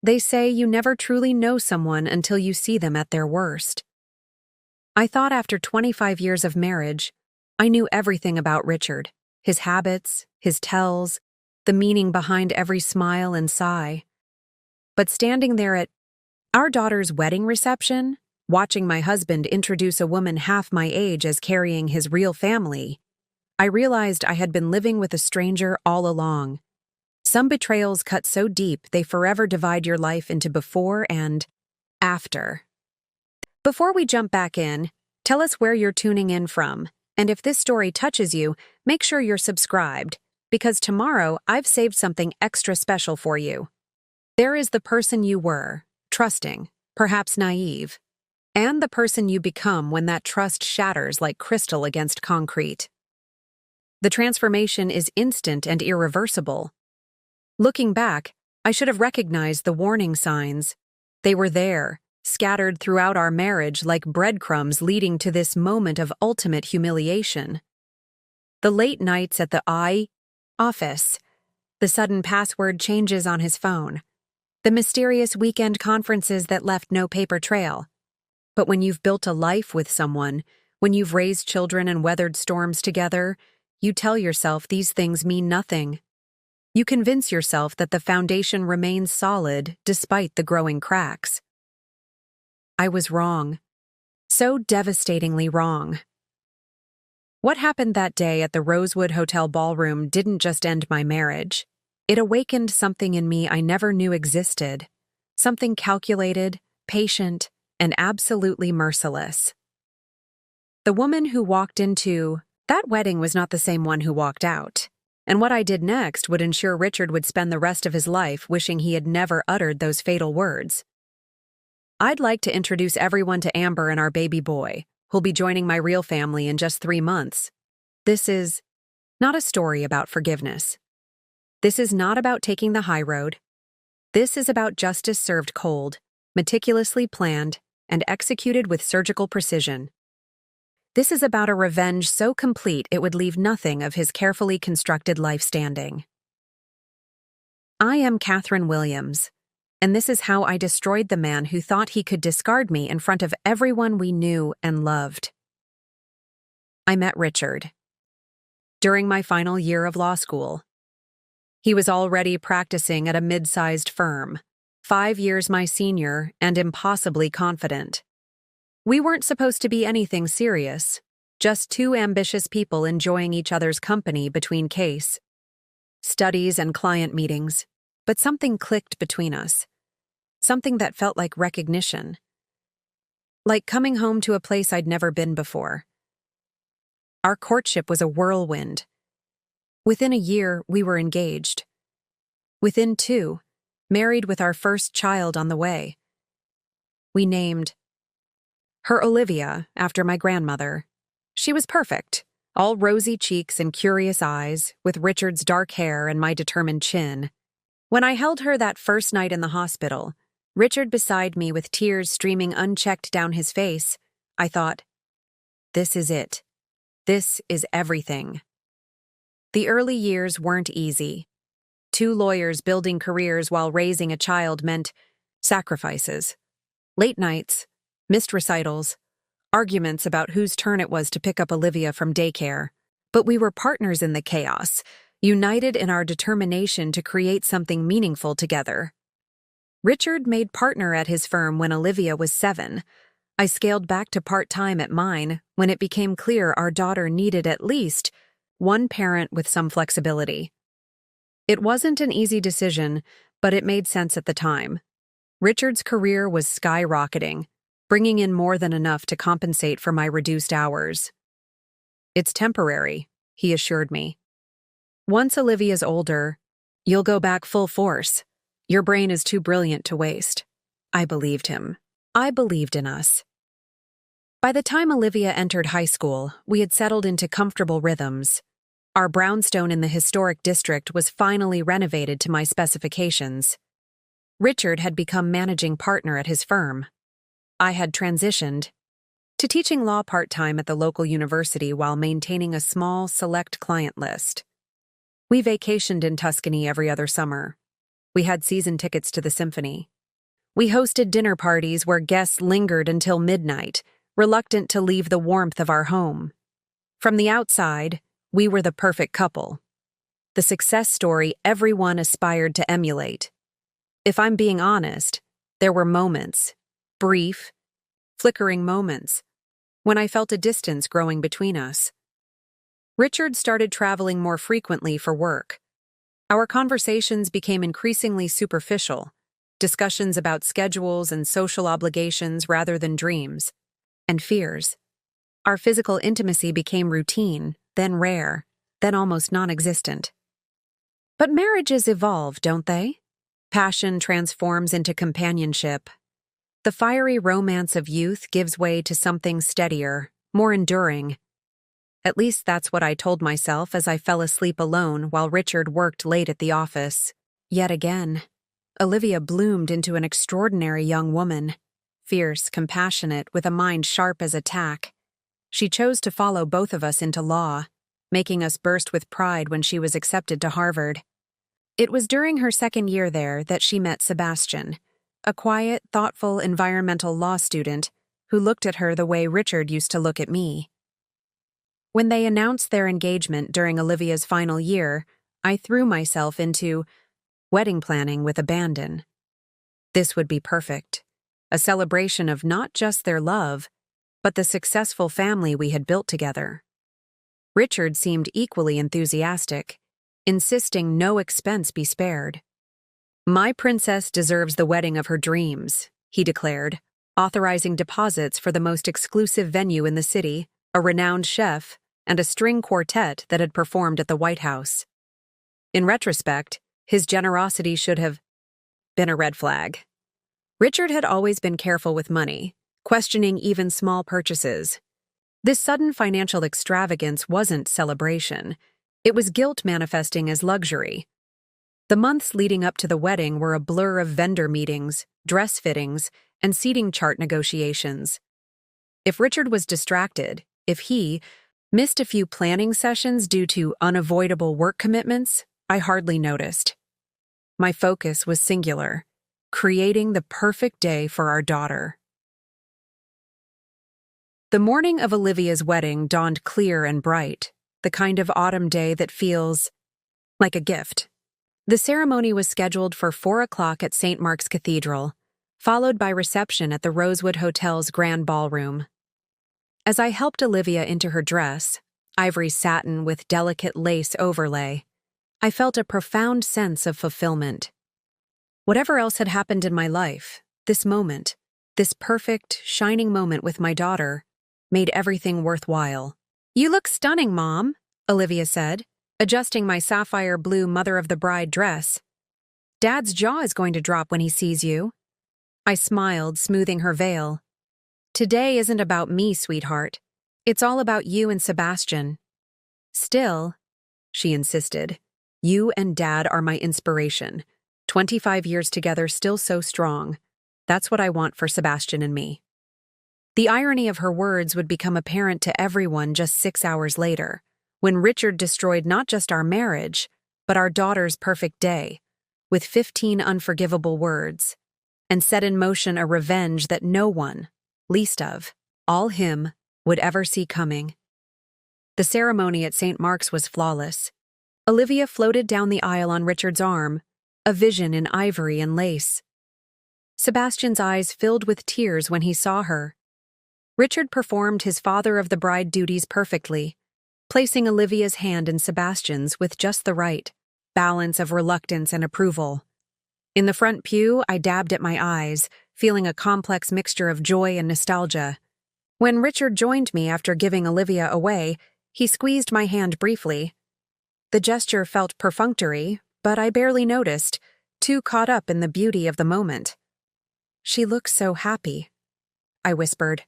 They say you never truly know someone until you see them at their worst. I thought after 25 years of marriage, I knew everything about Richard, his habits, his tells, the meaning behind every smile and sigh. But standing there at our daughter's wedding reception, watching my husband introduce a woman half my age as carrying his real family, I realized I had been living with a stranger all along. Some betrayals cut so deep they forever divide your life into before and after. Before we jump back in, tell us where you're tuning in from, and if this story touches you, make sure you're subscribed, because tomorrow I've saved something extra special for you. There is the person you were, trusting, perhaps naive, and the person you become when that trust shatters like crystal against concrete. The transformation is instant and irreversible. Looking back, I should have recognized the warning signs. They were there, scattered throughout our marriage like breadcrumbs leading to this moment of ultimate humiliation. The late nights at the office, the sudden password changes on his phone, the mysterious weekend conferences that left no paper trail. But when you've built a life with someone, when you've raised children and weathered storms together, you tell yourself these things mean nothing. You convince yourself that the foundation remains solid despite the growing cracks. I was wrong. So devastatingly wrong. What happened that day at the Rosewood Hotel ballroom didn't just end my marriage. It awakened something in me I never knew existed. Something calculated, patient, and absolutely merciless. The woman who walked into that wedding was not the same one who walked out. And what I did next would ensure Richard would spend the rest of his life wishing he had never uttered those fatal words. I'd like to introduce everyone to Amber and our baby boy, who'll be joining my real family in just 3 months. This is not a story about forgiveness. This is not about taking the high road. This is about justice served cold, meticulously planned, and executed with surgical precision. This is about a revenge so complete it would leave nothing of his carefully constructed life standing. I am Catherine Williams, and this is how I destroyed the man who thought he could discard me in front of everyone we knew and loved. I met Richard during my final year of law school. He was already practicing at a mid-sized firm, 5 years my senior and impossibly confident. We weren't supposed to be anything serious, just 2 ambitious people enjoying each other's company between case studies and client meetings, but something clicked between us. Something that felt like recognition. Like coming home to a place I'd never been before. Our courtship was a whirlwind. Within a year, we were engaged. Within 2, married with our first child on the way. We named her Olivia, after my grandmother. She was perfect, all rosy cheeks and curious eyes, with Richard's dark hair and my determined chin. When I held her that first night in the hospital, Richard beside me with tears streaming unchecked down his face, I thought, this is it. This is everything. The early years weren't easy. 2 lawyers building careers while raising a child meant sacrifices, late nights, missed recitals, arguments about whose turn it was to pick up Olivia from daycare. But we were partners in the chaos, united in our determination to create something meaningful together. Richard made partner at his firm when Olivia was 7. I scaled back to part-time at mine when it became clear our daughter needed at least one parent with some flexibility. It wasn't an easy decision, but it made sense at the time. Richard's career was skyrocketing, bringing in more than enough to compensate for my reduced hours. It's temporary, he assured me. Once Olivia's older, you'll go back full force. Your brain is too brilliant to waste. I believed him. I believed in us. By the time Olivia entered high school, we had settled into comfortable rhythms. Our brownstone in the historic district was finally renovated to my specifications. Richard had become managing partner at his firm. I had transitioned to teaching law part-time at the local university while maintaining a small, select client list. We vacationed in Tuscany every other summer. We had season tickets to the symphony. We hosted dinner parties where guests lingered until midnight, reluctant to leave the warmth of our home. From the outside, we were the perfect couple. The success story everyone aspired to emulate. If I'm being honest, there were moments, brief, flickering moments, when I felt a distance growing between us. Richard started traveling more frequently for work. Our conversations became increasingly superficial, discussions about schedules and social obligations rather than dreams and fears. Our physical intimacy became routine, then rare, then almost non-existent. But marriages evolve, don't they? Passion transforms into companionship. The fiery romance of youth gives way to something steadier, more enduring. At least that's what I told myself as I fell asleep alone while Richard worked late at the office. Yet again, Olivia bloomed into an extraordinary young woman, fierce, compassionate, with a mind sharp as a tack. She chose to follow both of us into law, making us burst with pride when she was accepted to Harvard. It was during her second year there that she met Sebastian, a quiet, thoughtful environmental law student who looked at her the way Richard used to look at me. When they announced their engagement during Olivia's final year, I threw myself into wedding planning with abandon. This would be perfect, a celebration of not just their love, but the successful family we had built together. Richard seemed equally enthusiastic, insisting no expense be spared. "My princess deserves the wedding of her dreams," he declared, authorizing deposits for the most exclusive venue in the city, a renowned chef, and a string quartet that had performed at the White House. In retrospect, his generosity should have been a red flag. Richard had always been careful with money, questioning even small purchases. This sudden financial extravagance wasn't celebration. It was guilt manifesting as luxury. The months leading up to the wedding were a blur of vendor meetings, dress fittings, and seating chart negotiations. If Richard was distracted, if he missed a few planning sessions due to unavoidable work commitments, I hardly noticed. My focus was singular, creating the perfect day for our daughter. The morning of Olivia's wedding dawned clear and bright, the kind of autumn day that feels like a gift. The ceremony was scheduled for 4 o'clock at St. Mark's Cathedral, followed by reception at the Rosewood Hotel's Grand Ballroom. As I helped Olivia into her dress, ivory satin with delicate lace overlay, I felt a profound sense of fulfillment. Whatever else had happened in my life, this moment, this perfect, shining moment with my daughter, made everything worthwhile. "You look stunning, Mom," Olivia said, adjusting my sapphire blue mother of the bride dress. "Dad's jaw is going to drop when he sees you." I smiled, smoothing her veil. "Today isn't about me, sweetheart. It's all about you and Sebastian." "Still," she insisted, "you and Dad are my inspiration. 25 years together, still so strong. That's what I want for Sebastian and me." The irony of her words would become apparent to everyone just 6 hours later, when Richard destroyed not just our marriage, but our daughter's perfect day, with 15 unforgivable words, and set in motion a revenge that no one, least of all him, would ever see coming. The ceremony at St. Mark's was flawless. Olivia floated down the aisle on Richard's arm, a vision in ivory and lace. Sebastian's eyes filled with tears when he saw her. Richard performed his father of the bride duties perfectly, placing Olivia's hand in Sebastian's with just the right balance of reluctance and approval. In the front pew, I dabbed at my eyes, feeling a complex mixture of joy and nostalgia. When Richard joined me after giving Olivia away, he squeezed my hand briefly. The gesture felt perfunctory, but I barely noticed, too caught up in the beauty of the moment. "She looks so happy," I whispered.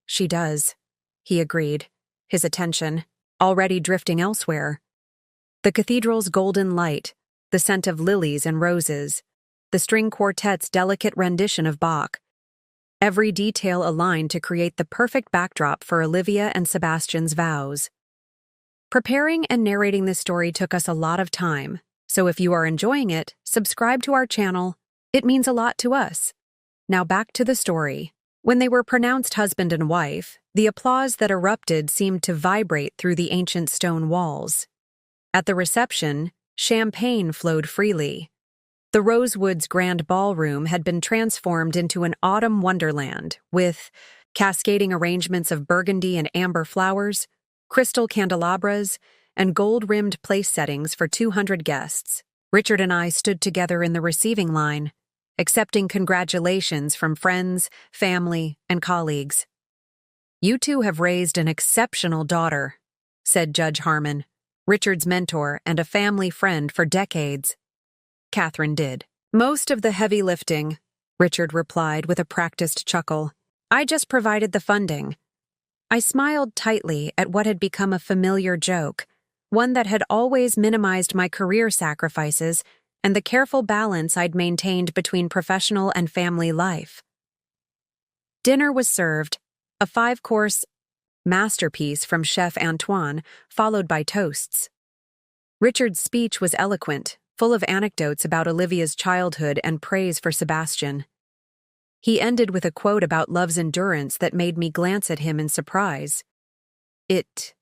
"She does," he agreed, his attention already drifting elsewhere. The cathedral's golden light, the scent of lilies and roses, the string quartet's delicate rendition of Bach. Every detail aligned to create the perfect backdrop for Olivia and Sebastian's vows. Preparing and narrating this story took us a lot of time, So if you are enjoying it, subscribe to our channel. It means a lot to us. Now back to the story. When they were pronounced husband and wife, the applause that erupted seemed to vibrate through the ancient stone walls. At the reception, champagne flowed freely. The Rosewood's grand ballroom had been transformed into an autumn wonderland with cascading arrangements of burgundy and amber flowers, crystal candelabras, and gold-rimmed place settings for 200 guests. Richard and I stood together in the receiving line, accepting congratulations from friends, family, and colleagues. "You two have raised an exceptional daughter," said Judge Harmon, Richard's mentor and a family friend for decades. Catherine did most of the heavy lifting, Richard replied with a practiced chuckle. "I just provided the funding." I smiled tightly at what had become a familiar joke, one that had always minimized my career sacrifices and the careful balance I'd maintained between professional and family life. Dinner was served, a 5-course masterpiece from Chef Antoine, followed by toasts. Richard's speech was eloquent, full of anecdotes about Olivia's childhood and praise for Sebastian. He ended with a quote about love's endurance that made me glance at him in surprise. It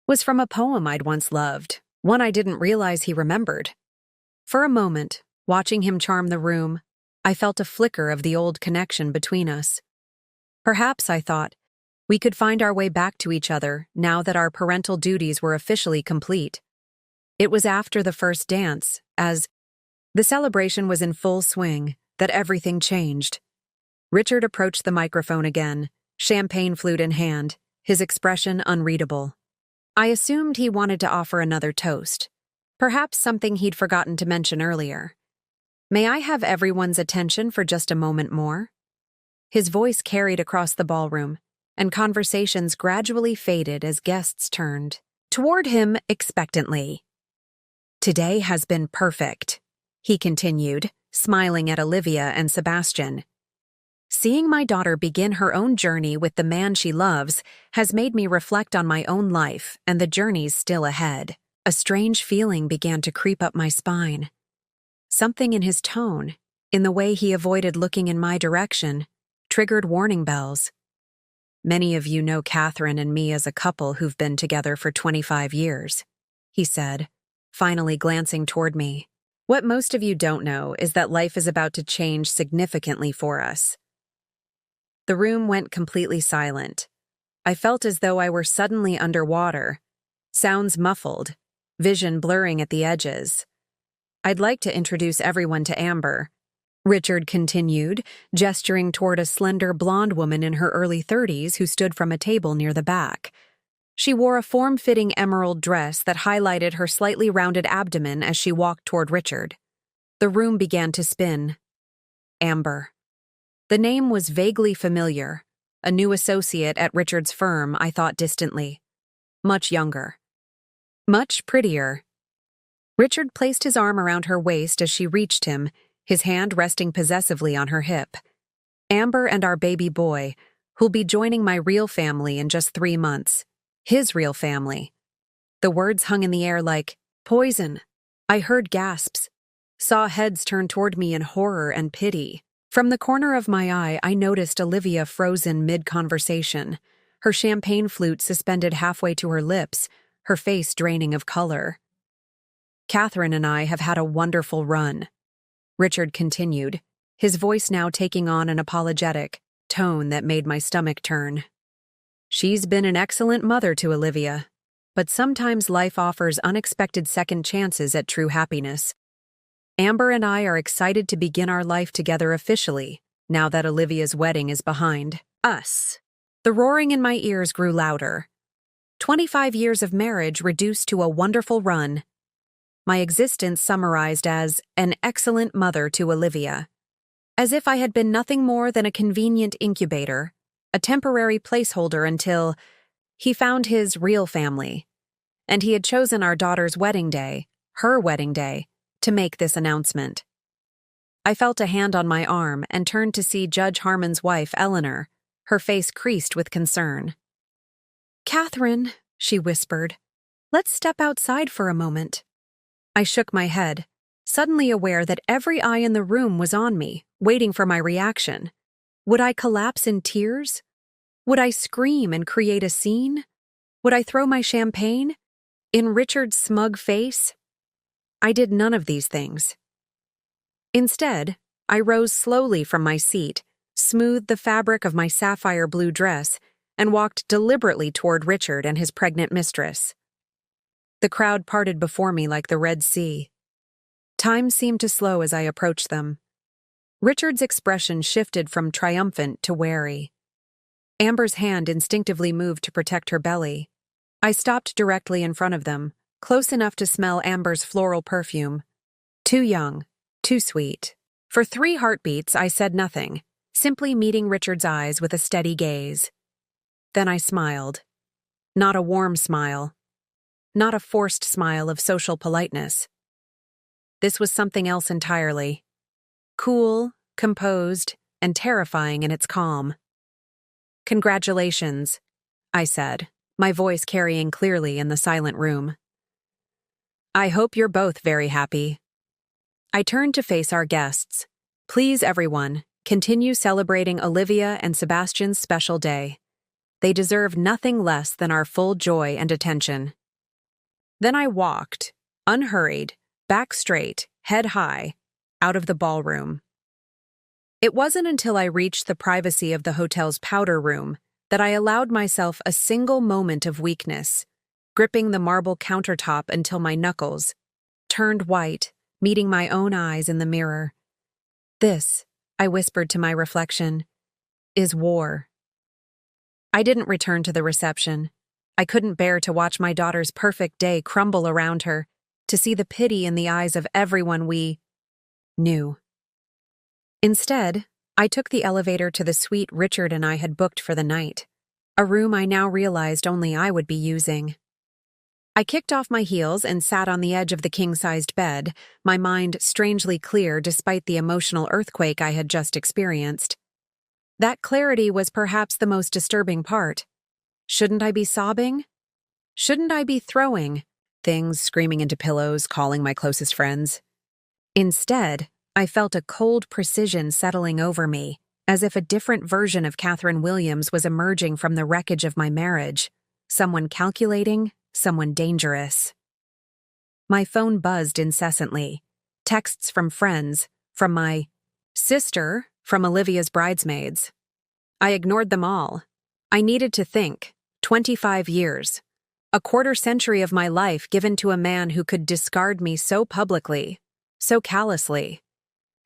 was from a poem I'd once loved, one I didn't realize he remembered. For a moment, watching him charm the room, I felt a flicker of the old connection between us. Perhaps, I thought, we could find our way back to each other now that our parental duties were officially complete. It was after the first dance, as the celebration was in full swing, that everything changed. Richard approached the microphone again, champagne flute in hand, his expression unreadable. I assumed he wanted to offer another toast, perhaps something he'd forgotten to mention earlier. "May I have everyone's attention for just a moment more?" His voice carried across the ballroom, and conversations gradually faded as guests turned toward him expectantly. "Today has been perfect," he continued, smiling at Olivia and Sebastian. "Seeing my daughter begin her own journey with the man she loves has made me reflect on my own life and the journeys still ahead." A strange feeling began to creep up my spine. Something in his tone, in the way he avoided looking in my direction, triggered warning bells. "Many of you know Catherine and me as a couple who've been together for 25 years, he said, finally glancing toward me. "What most of you don't know is that life is about to change significantly for us." The room went completely silent. I felt as though I were suddenly underwater, sounds muffled, vision blurring at the edges. "I'd like to introduce everyone to Amber," Richard continued, gesturing toward a slender blonde woman in her early 30s who stood from a table near the back. She wore a form-fitting emerald dress that highlighted her slightly rounded abdomen as she walked toward Richard. The room began to spin. Amber. The name was vaguely familiar, a new associate at Richard's firm, I thought distantly. Much younger. Much prettier. Richard placed his arm around her waist as she reached him, his hand resting possessively on her hip. "Amber and our baby boy, who'll be joining my real family in just 3 months. His real family." The words hung in the air like poison. I heard gasps, saw heads turn toward me in horror and pity. From the corner of my eye, I noticed Olivia frozen mid-conversation, her champagne flute suspended halfway to her lips, her face draining of color. "Catherine and I have had a wonderful run," Richard continued, his voice now taking on an apologetic tone that made my stomach turn. "She's been an excellent mother to Olivia, but sometimes life offers unexpected second chances at true happiness. Amber and I are excited to begin our life together officially, now that Olivia's wedding is behind us." The roaring in my ears grew louder. 25 years of marriage reduced to a wonderful run. My existence summarized as an excellent mother to Olivia. As if I had been nothing more than a convenient incubator, a temporary placeholder until he found his real family. And he had chosen our daughter's wedding day, her wedding day, to make this announcement. I felt a hand on my arm and turned to see Judge Harmon's wife, Eleanor, her face creased with concern. "Catherine," she whispered, "let's step outside for a moment." I shook my head, suddenly aware that every eye in the room was on me, waiting for my reaction. Would I collapse in tears? Would I scream and create a scene? Would I throw my champagne? In Richard's smug face? I did none of these things. Instead, I rose slowly from my seat, smoothed the fabric of my sapphire blue dress, and walked deliberately toward Richard and his pregnant mistress. The crowd parted before me like the Red Sea. Time seemed to slow as I approached them. Richard's expression shifted from triumphant to wary. Amber's hand instinctively moved to protect her belly. I stopped directly in front of them, close enough to smell Amber's floral perfume. Too young, too sweet. For 3 heartbeats, I said nothing, simply meeting Richard's eyes with a steady gaze. Then I smiled. Not a warm smile. Not a forced smile of social politeness. This was something else entirely. Cool, composed, and terrifying in its calm. "Congratulations," I said, my voice carrying clearly in the silent room. "I hope you're both very happy." I turned to face our guests. "Please, everyone, continue celebrating Olivia and Sebastian's special day. They deserve nothing less than our full joy and attention." Then I walked, unhurried, back straight, head high, out of the ballroom. It wasn't until I reached the privacy of the hotel's powder room that I allowed myself a single moment of weakness, gripping the marble countertop until my knuckles turned white, meeting my own eyes in the mirror. "This," I whispered to my reflection, "is war." I didn't return to the reception. I couldn't bear to watch my daughter's perfect day crumble around her, to see the pity in the eyes of everyone we knew. Instead, I took the elevator to the suite Richard and I had booked for the night, a room I now realized only I would be using. I kicked off my heels and sat on the edge of the king-sized bed, my mind strangely clear despite the emotional earthquake I had just experienced. That clarity was perhaps the most disturbing part. Shouldn't I be sobbing? Shouldn't I be throwing things, screaming into pillows, calling my closest friends? Instead, I felt a cold precision settling over me, as if a different version of Catherine Williams was emerging from the wreckage of my marriage. Someone calculating, someone dangerous. My phone buzzed incessantly. Texts from friends, from my sister, from Olivia's bridesmaids. I ignored them all. I needed to think. 25 years. A quarter-century of my life given to a man who could discard me so publicly, so callously.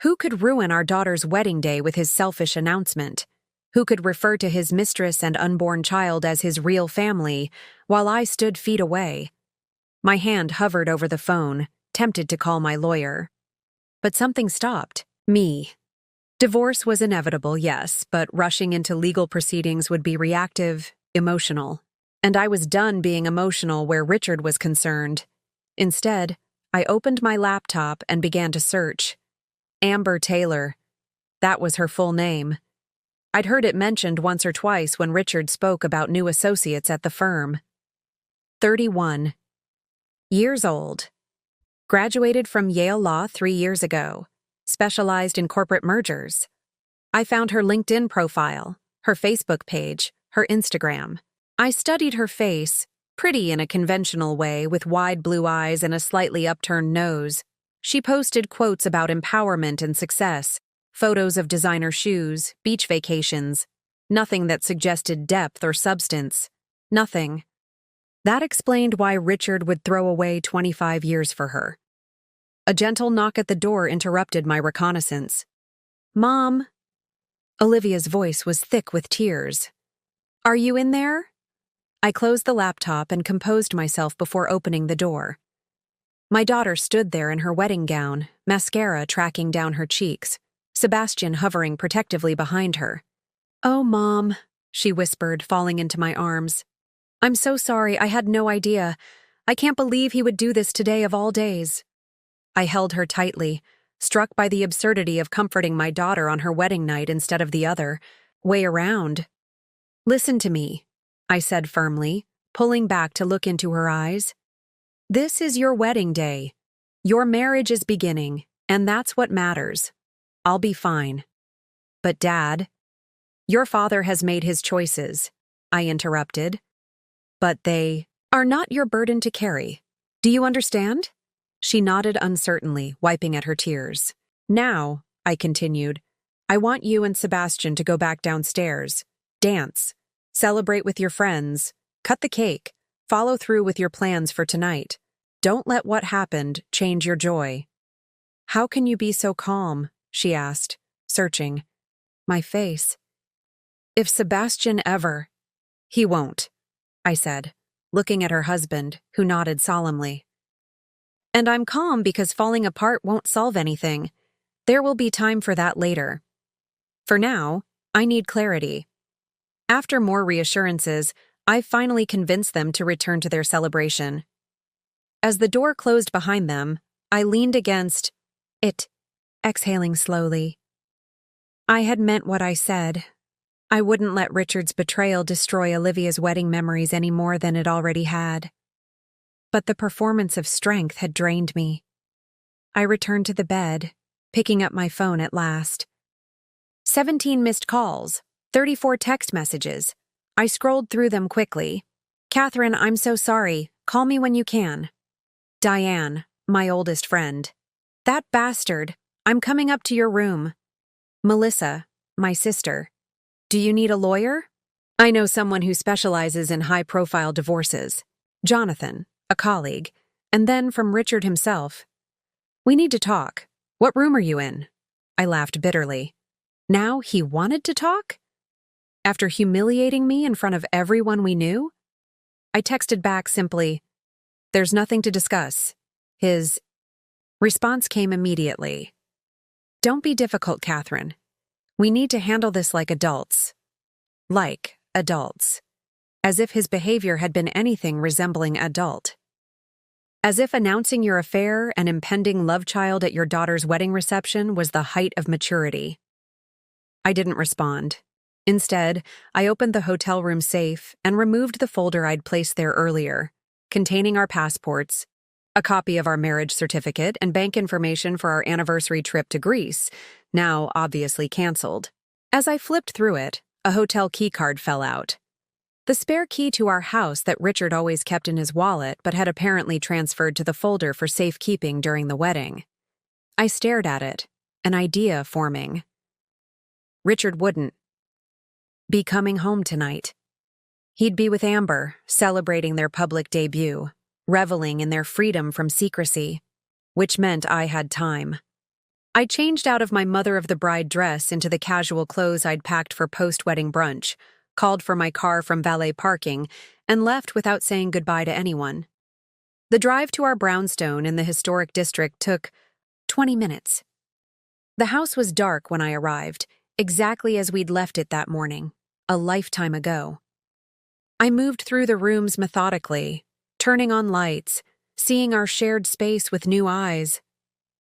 Who could ruin our daughter's wedding day with his selfish announcement? Who could refer to his mistress and unborn child as his real family, while I stood feet away? My hand hovered over the phone, tempted to call my lawyer. But something stopped. Me. Divorce was inevitable, yes, but rushing into legal proceedings would be reactive, emotional. And I was done being emotional where Richard was concerned. Instead, I opened my laptop and began to search. Amber Taylor. That was her full name. I'd heard it mentioned once or twice when Richard spoke about new associates at the firm. 31. Years old. Graduated from Yale Law 3 years ago. Specialized in corporate mergers. I found her LinkedIn profile, her Facebook page, her Instagram. I studied her face, pretty in a conventional way with wide blue eyes and a slightly upturned nose. She posted quotes about empowerment and success, photos of designer shoes, beach vacations. Nothing that suggested depth or substance. Nothing. That explained why Richard would throw away 25 years for her. A gentle knock at the door interrupted my reconnaissance. "Mom." Olivia's voice was thick with tears. "Are you in there?" I closed the laptop and composed myself before opening the door. My daughter stood there in her wedding gown, mascara tracking down her cheeks, Sebastian hovering protectively behind her. "Oh, Mom," she whispered, falling into my arms. "I'm so sorry, I had no idea. I can't believe he would do this today of all days." I held her tightly, struck by the absurdity of comforting my daughter on her wedding night instead of the other way around. "Listen to me," I said firmly, pulling back to look into her eyes. "This is your wedding day. Your marriage is beginning, and that's what matters. I'll be fine. But Dad, your father has made his choices, I interrupted. But they are not your burden to carry. Do you understand? She nodded uncertainly, wiping at her tears. Now, I continued, I want you and Sebastian to go back downstairs, dance, celebrate with your friends, cut the cake, follow through with your plans for tonight. Don't let what happened change your joy. How can you be so calm? She asked, searching my face. If Sebastian ever... He won't, I said, looking at her husband, who nodded solemnly. And I'm calm because falling apart won't solve anything. There will be time for that later. For now, I need clarity. After more reassurances, I finally convinced them to return to their celebration. As the door closed behind them, I leaned against it, exhaling slowly. I had meant what I said. I wouldn't let Richard's betrayal destroy Olivia's wedding memories any more than it already had. But the performance of strength had drained me. I returned to the bed, picking up my phone at last. 17 missed calls, 34 text messages. I scrolled through them quickly. Catherine, I'm so sorry. Call me when you can. Diane, my oldest friend. That bastard. I'm coming up to your room. Melissa, my sister. Do you need a lawyer? I know someone who specializes in high-profile divorces. Jonathan, a colleague. And then from Richard himself. We need to talk. What room are you in? I laughed bitterly. Now he wanted to talk? After humiliating me in front of everyone we knew? I texted back simply, there's nothing to discuss. His response came immediately. Don't be difficult, Catherine. We need to handle this like adults. Like adults. As if his behavior had been anything resembling adult. As if announcing your affair and impending love child at your daughter's wedding reception was the height of maturity. I didn't respond. Instead, I opened the hotel room safe and removed the folder I'd placed there earlier, containing our passports, a copy of our marriage certificate, and bank information for our anniversary trip to Greece, now obviously canceled. As I flipped through it, a hotel keycard fell out. The spare key to our house that Richard always kept in his wallet but had apparently transferred to the folder for safekeeping during the wedding. I stared at it, an idea forming. Richard wouldn't be coming home tonight. He'd be with Amber, celebrating their public debut, reveling in their freedom from secrecy, which meant I had time. I changed out of my mother-of-the-bride dress into the casual clothes I'd packed for post-wedding brunch, called for my car from valet parking, and left without saying goodbye to anyone. The drive to our brownstone in the historic district took 20 minutes. The house was dark when I arrived, exactly as we'd left it that morning, a lifetime ago. I moved through the rooms methodically, turning on lights, seeing our shared space with new eyes.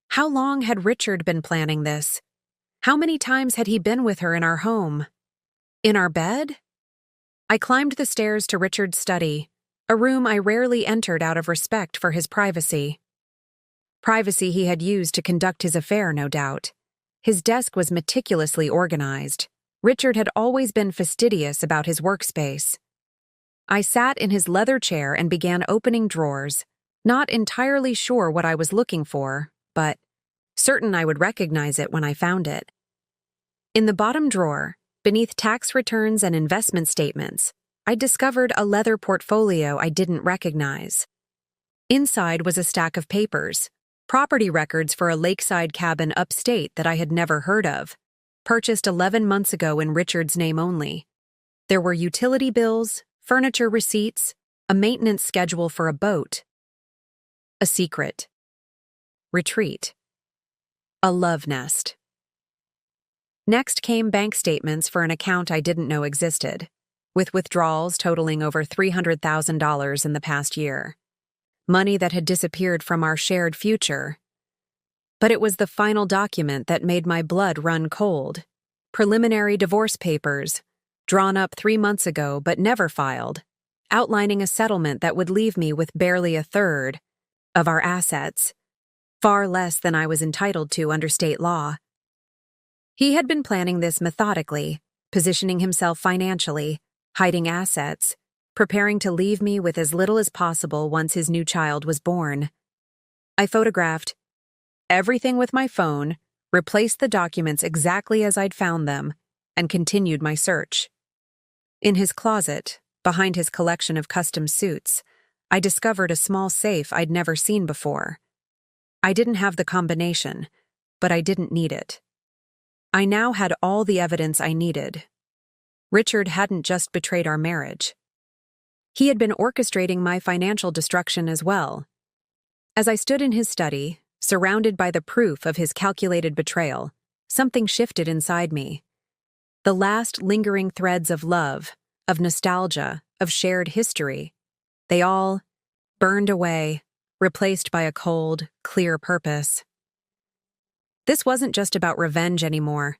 How long had Richard been planning this? How many times had he been with her in our home? In our bed? I climbed the stairs to Richard's study, a room I rarely entered out of respect for his privacy. Privacy he had used to conduct his affair, no doubt. His desk was meticulously organized. Richard had always been fastidious about his workspace. I sat in his leather chair and began opening drawers, not entirely sure what I was looking for, but certain I would recognize it when I found it. In the bottom drawer, beneath tax returns and investment statements, I discovered a leather portfolio I didn't recognize. Inside was a stack of papers, property records for a lakeside cabin upstate that I had never heard of, purchased 11 months ago in Richard's name only. There were utility bills, furniture receipts, a maintenance schedule for a boat, a secret, retreat, a love nest. Next came bank statements for an account I didn't know existed, with withdrawals totaling over $300,000 in the past year. Money that had disappeared from our shared future. But it was the final document that made my blood run cold. Preliminary divorce papers, drawn up 3 months ago but never filed, outlining a settlement that would leave me with barely a third of our assets. far less than I was entitled to under state law. He had been planning this methodically, positioning himself financially, hiding assets, preparing to leave me with as little as possible once his new child was born. I photographed everything with my phone, replaced the documents exactly as I'd found them, and continued my search. In his closet, behind his collection of custom suits, I discovered a small safe I'd never seen before. I didn't have the combination, but I didn't need it. I now had all the evidence I needed. Richard hadn't just betrayed our marriage. He had been orchestrating my financial destruction as well. As I stood in his study, surrounded by the proof of his calculated betrayal, something shifted inside me. The last lingering threads of love, of nostalgia, of shared history, they all burned away, replaced by a cold, clear purpose. This wasn't just about revenge anymore.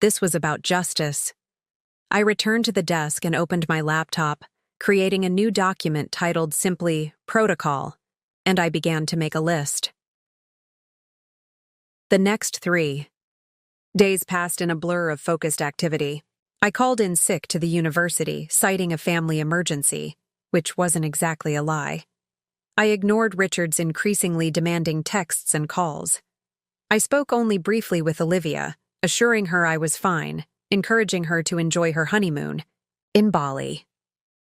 This was about justice. I returned to the desk and opened my laptop, creating a new document titled simply Protocol, and I began to make a list. The next 3 days passed in a blur of focused activity. I called in sick to the university, citing a family emergency, which wasn't exactly a lie. I ignored Richard's increasingly demanding texts and calls. I spoke only briefly with Olivia, assuring her I was fine, encouraging her to enjoy her honeymoon in Bali.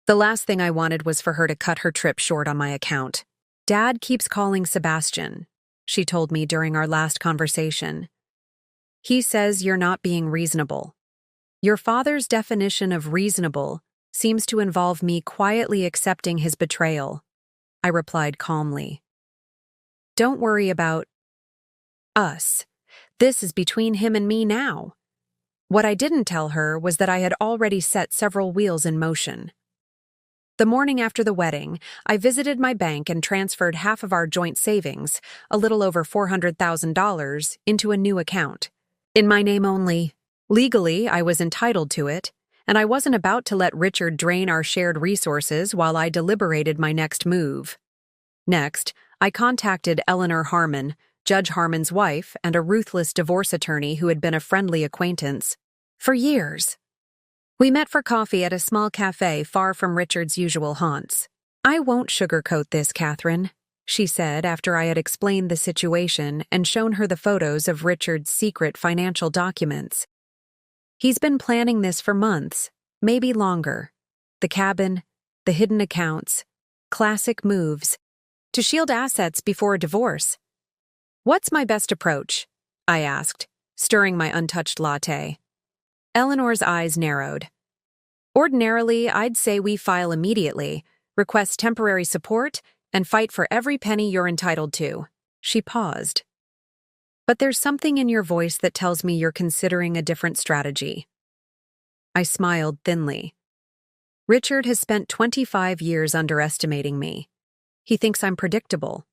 The last thing I wanted was for her to cut her trip short on my account. "Dad keeps calling Sebastian," she told me during our last conversation. "He says you're not being reasonable. Your father's definition of reasonable seems to involve me quietly accepting his betrayal," I replied calmly. "Don't worry about us. This is between him and me now." What I didn't tell her was that I had already set several wheels in motion. The morning after the wedding, I visited my bank and transferred half of our joint savings, a little over $400,000, into a new account. In my name only. Legally, I was entitled to it, and I wasn't about to let Richard drain our shared resources while I deliberated my next move. Next, I contacted Eleanor Harmon, Judge Harmon's wife and a ruthless divorce attorney who had been a friendly acquaintance for years. We met for coffee at a small cafe far from Richard's usual haunts. "I won't sugarcoat this, Catherine," she said after I had explained the situation and shown her the photos of Richard's secret financial documents. "He's been planning this for months, maybe longer. The cabin, the hidden accounts, classic moves to shield assets before a divorce." "What's my best approach?" I asked, stirring my untouched latte. Eleanor's eyes narrowed. "Ordinarily, I'd say we file immediately, request temporary support, and fight for every penny you're entitled to." She paused. "But there's something in your voice that tells me you're considering a different strategy." I smiled thinly. "Richard has spent 25 years underestimating me. He thinks I'm predictable,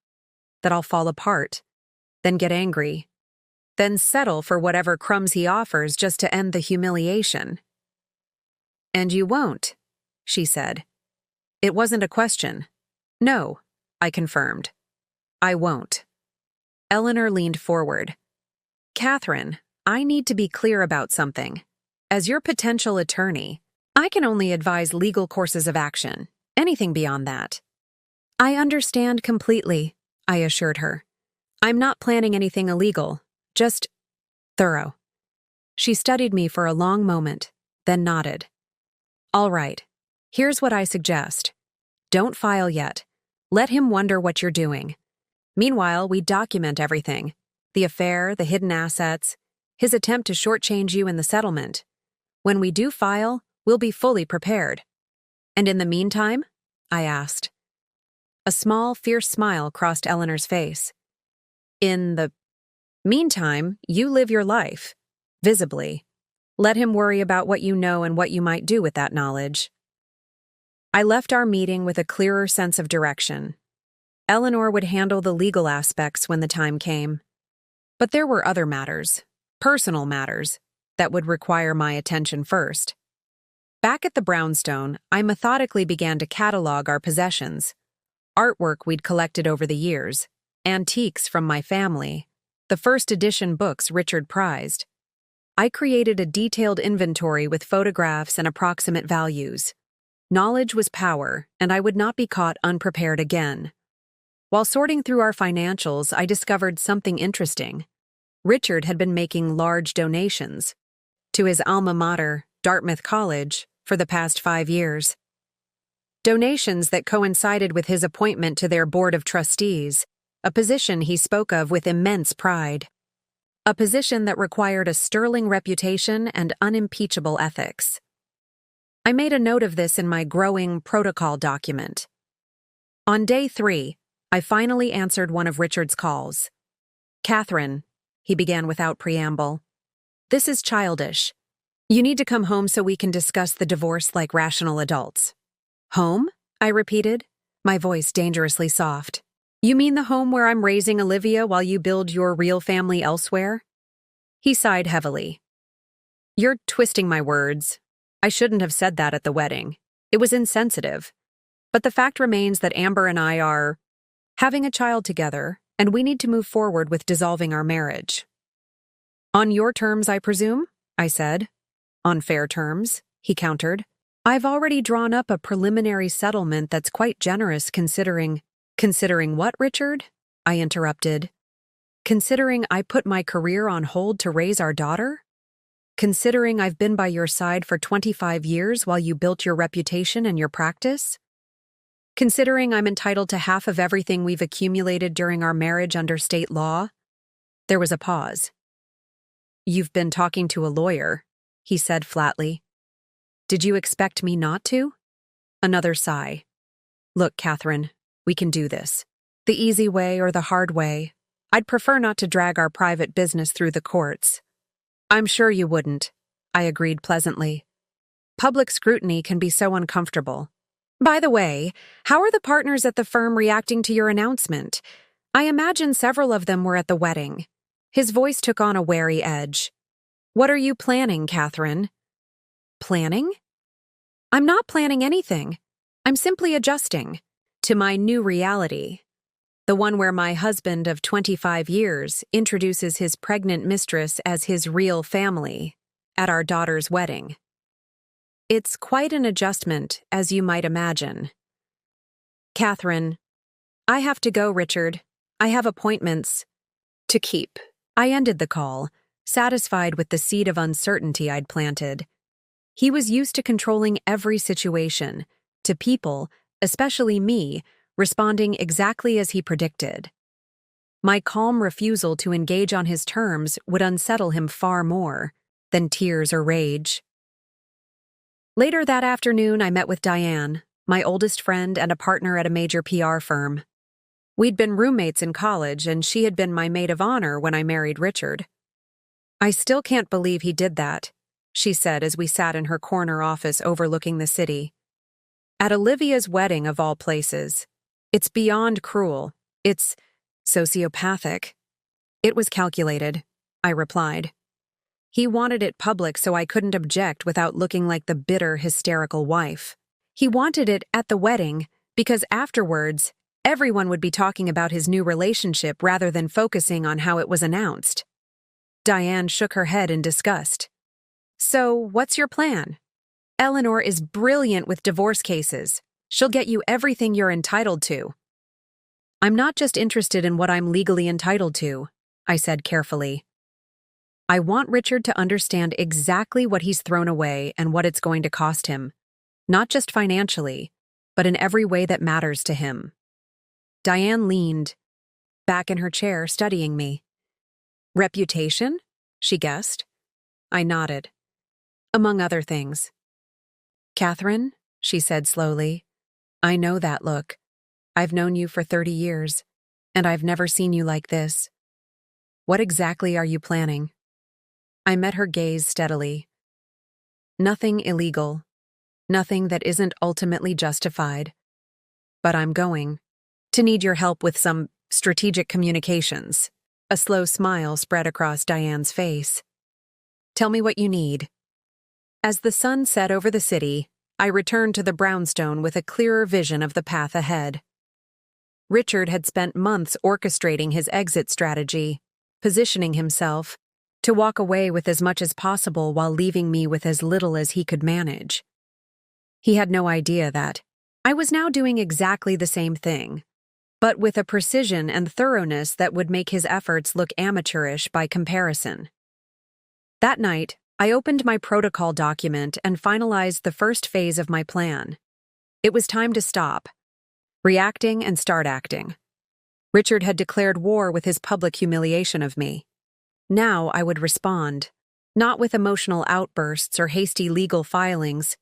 that I'll fall apart, then get angry, then settle for whatever crumbs he offers just to end the humiliation." "And you won't," she said. It wasn't a question. "No," I confirmed. "I won't." Eleanor leaned forward. "Catherine, I need to be clear about something. As your potential attorney, I can only advise legal courses of action. Anything beyond that." "I understand completely," I assured her. "I'm not planning anything illegal, just thorough." She studied me for a long moment, then nodded. "All right, here's what I suggest. Don't file yet. Let him wonder what you're doing. Meanwhile, we document everything. The affair, the hidden assets, his attempt to shortchange you in the settlement. When we do file, we'll be fully prepared." "And in the meantime?" I asked. A small, fierce smile crossed Eleanor's face. "In the meantime, you live your life, visibly. Let him worry about what you know and what you might do with that knowledge." I left our meeting with a clearer sense of direction. Eleanor would handle the legal aspects when the time came. But there were other matters, personal matters, that would require my attention first. Back at the brownstone, I methodically began to catalog our possessions, artwork we'd collected over the years, antiques from my family, the first edition books Richard prized. I created a detailed inventory with photographs and approximate values. Knowledge was power, and I would not be caught unprepared again. While sorting through our financials, I discovered something interesting. Richard had been making large donations to his alma mater, Dartmouth College, for the past 5 years. Donations that coincided with his appointment to their board of trustees, a position he spoke of with immense pride. A position that required a sterling reputation and unimpeachable ethics. I made a note of this in my growing protocol document. On day 3, I finally answered one of Richard's calls. "Catherine," he began without preamble, "this is childish. You need to come home so we can discuss the divorce like rational adults." "Home?" I repeated, my voice dangerously soft. "You mean the home where I'm raising Olivia while you build your real family elsewhere?" He sighed heavily. "You're twisting my words. I shouldn't have said that at the wedding. It was insensitive. But the fact remains that Amber and I are having a child together, and we need to move forward with dissolving our marriage." "On your terms, I presume?" I said. "On fair terms," he countered. "I've already drawn up a preliminary settlement that's quite generous considering—" "Considering what, Richard?" I interrupted. "Considering I put my career on hold to raise our daughter? Considering I've been by your side for 25 years while you built your reputation and your practice? Considering I'm entitled to half of everything we've accumulated during our marriage under state law?" There was a pause. "You've been talking to a lawyer," he said flatly. "Did you expect me not to?" Another sigh. "Look, Catherine, we can do this. The easy way or the hard way. I'd prefer not to drag our private business through the courts." "I'm sure you wouldn't," I agreed pleasantly. "Public scrutiny can be so uncomfortable. By the way, how are the partners at the firm reacting to your announcement? I imagine several of them were at the wedding." His voice took on a wary edge. "What are you planning, Catherine?" "Planning? I'm not planning anything. I'm simply adjusting to my new reality. The one where my husband of 25 years introduces his pregnant mistress as his real family at our daughter's wedding. It's quite an adjustment, as you might imagine." "Catherine, I have to go, Richard. I have appointments to keep." I ended the call, satisfied with the seed of uncertainty I'd planted. He was used to controlling every situation, to people, especially me, responding exactly as he predicted. My calm refusal to engage on his terms would unsettle him far more than tears or rage. Later that afternoon, I met with Diane, my oldest friend and a partner at a major PR firm. We'd been roommates in college, and she had been my maid of honor when I married Richard. "I still can't believe he did that," she said as we sat in her corner office overlooking the city. "At Olivia's wedding, of all places. It's beyond cruel. It's sociopathic." "It was calculated," I replied. "He wanted it public so I couldn't object without looking like the bitter, hysterical wife. He wanted it at the wedding because afterwards, everyone would be talking about his new relationship rather than focusing on how it was announced." Diane shook her head in disgust. "So, what's your plan? Eleanor is brilliant with divorce cases. She'll get you everything you're entitled to." "I'm not just interested in what I'm legally entitled to," I said carefully. "I want Richard to understand exactly what he's thrown away and what it's going to cost him, not just financially, but in every way that matters to him." Diane leaned back in her chair, studying me. "Reputation?" she guessed. I nodded. "Among other things." "Catherine," she said slowly, "I know that look. I've known you for 30 years, and I've never seen you like this. What exactly are you planning?" I met her gaze steadily. "Nothing illegal. Nothing that isn't ultimately justified. But I'm going to need your help with some strategic communications." A slow smile spread across Diane's face. "Tell me what you need." As the sun set over the city, I returned to the brownstone with a clearer vision of the path ahead. Richard had spent months orchestrating his exit strategy, positioning himself to walk away with as much as possible while leaving me with as little as he could manage. He had no idea that I was now doing exactly the same thing, but with a precision and thoroughness that would make his efforts look amateurish by comparison. That night, I opened my protocol document and finalized the first phase of my plan. It was time to stop reacting and start acting. Richard had declared war with his public humiliation of me. Now I would respond, not with emotional outbursts or hasty legal filings,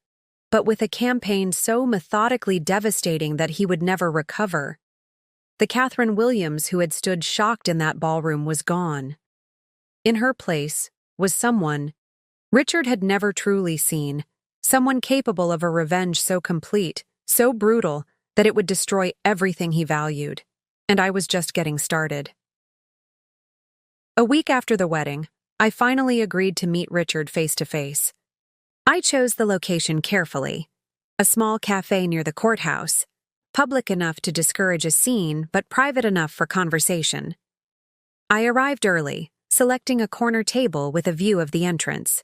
but with a campaign so methodically devastating that he would never recover. The Catherine Williams who had stood shocked in that ballroom was gone. In her place was someone Richard had never truly seen, someone capable of a revenge so complete, so brutal, that it would destroy everything he valued. And I was just getting started. A week after the wedding, I finally agreed to meet Richard face to face. I chose the location carefully, a small cafe near the courthouse, public enough to discourage a scene but private enough for conversation. I arrived early, selecting a corner table with a view of the entrance.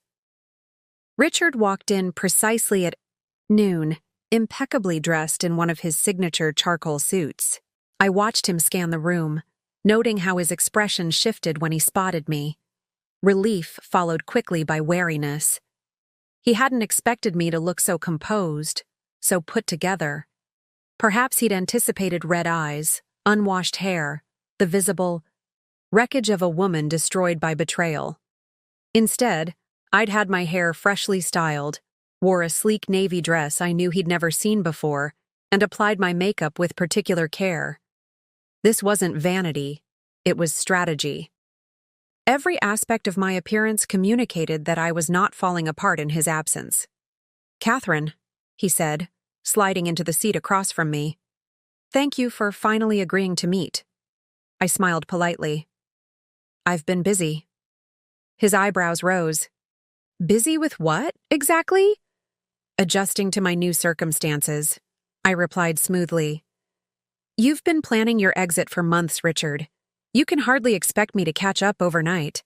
Richard walked in precisely at noon, impeccably dressed in one of his signature charcoal suits. I watched him scan the room, noting how his expression shifted when he spotted me. Relief followed quickly by wariness. He hadn't expected me to look so composed, so put together. Perhaps he'd anticipated red eyes, unwashed hair, the visible wreckage of a woman destroyed by betrayal. Instead, I'd had my hair freshly styled, wore a sleek navy dress I knew he'd never seen before, and applied my makeup with particular care. This wasn't vanity, it was strategy. Every aspect of my appearance communicated that I was not falling apart in his absence. "Catherine," he said, sliding into the seat across from me. "Thank you for finally agreeing to meet." I smiled politely. "I've been busy." His eyebrows rose. "Busy with what, exactly?" "Adjusting to my new circumstances," I replied smoothly. "You've been planning your exit for months, Richard. You can hardly expect me to catch up overnight."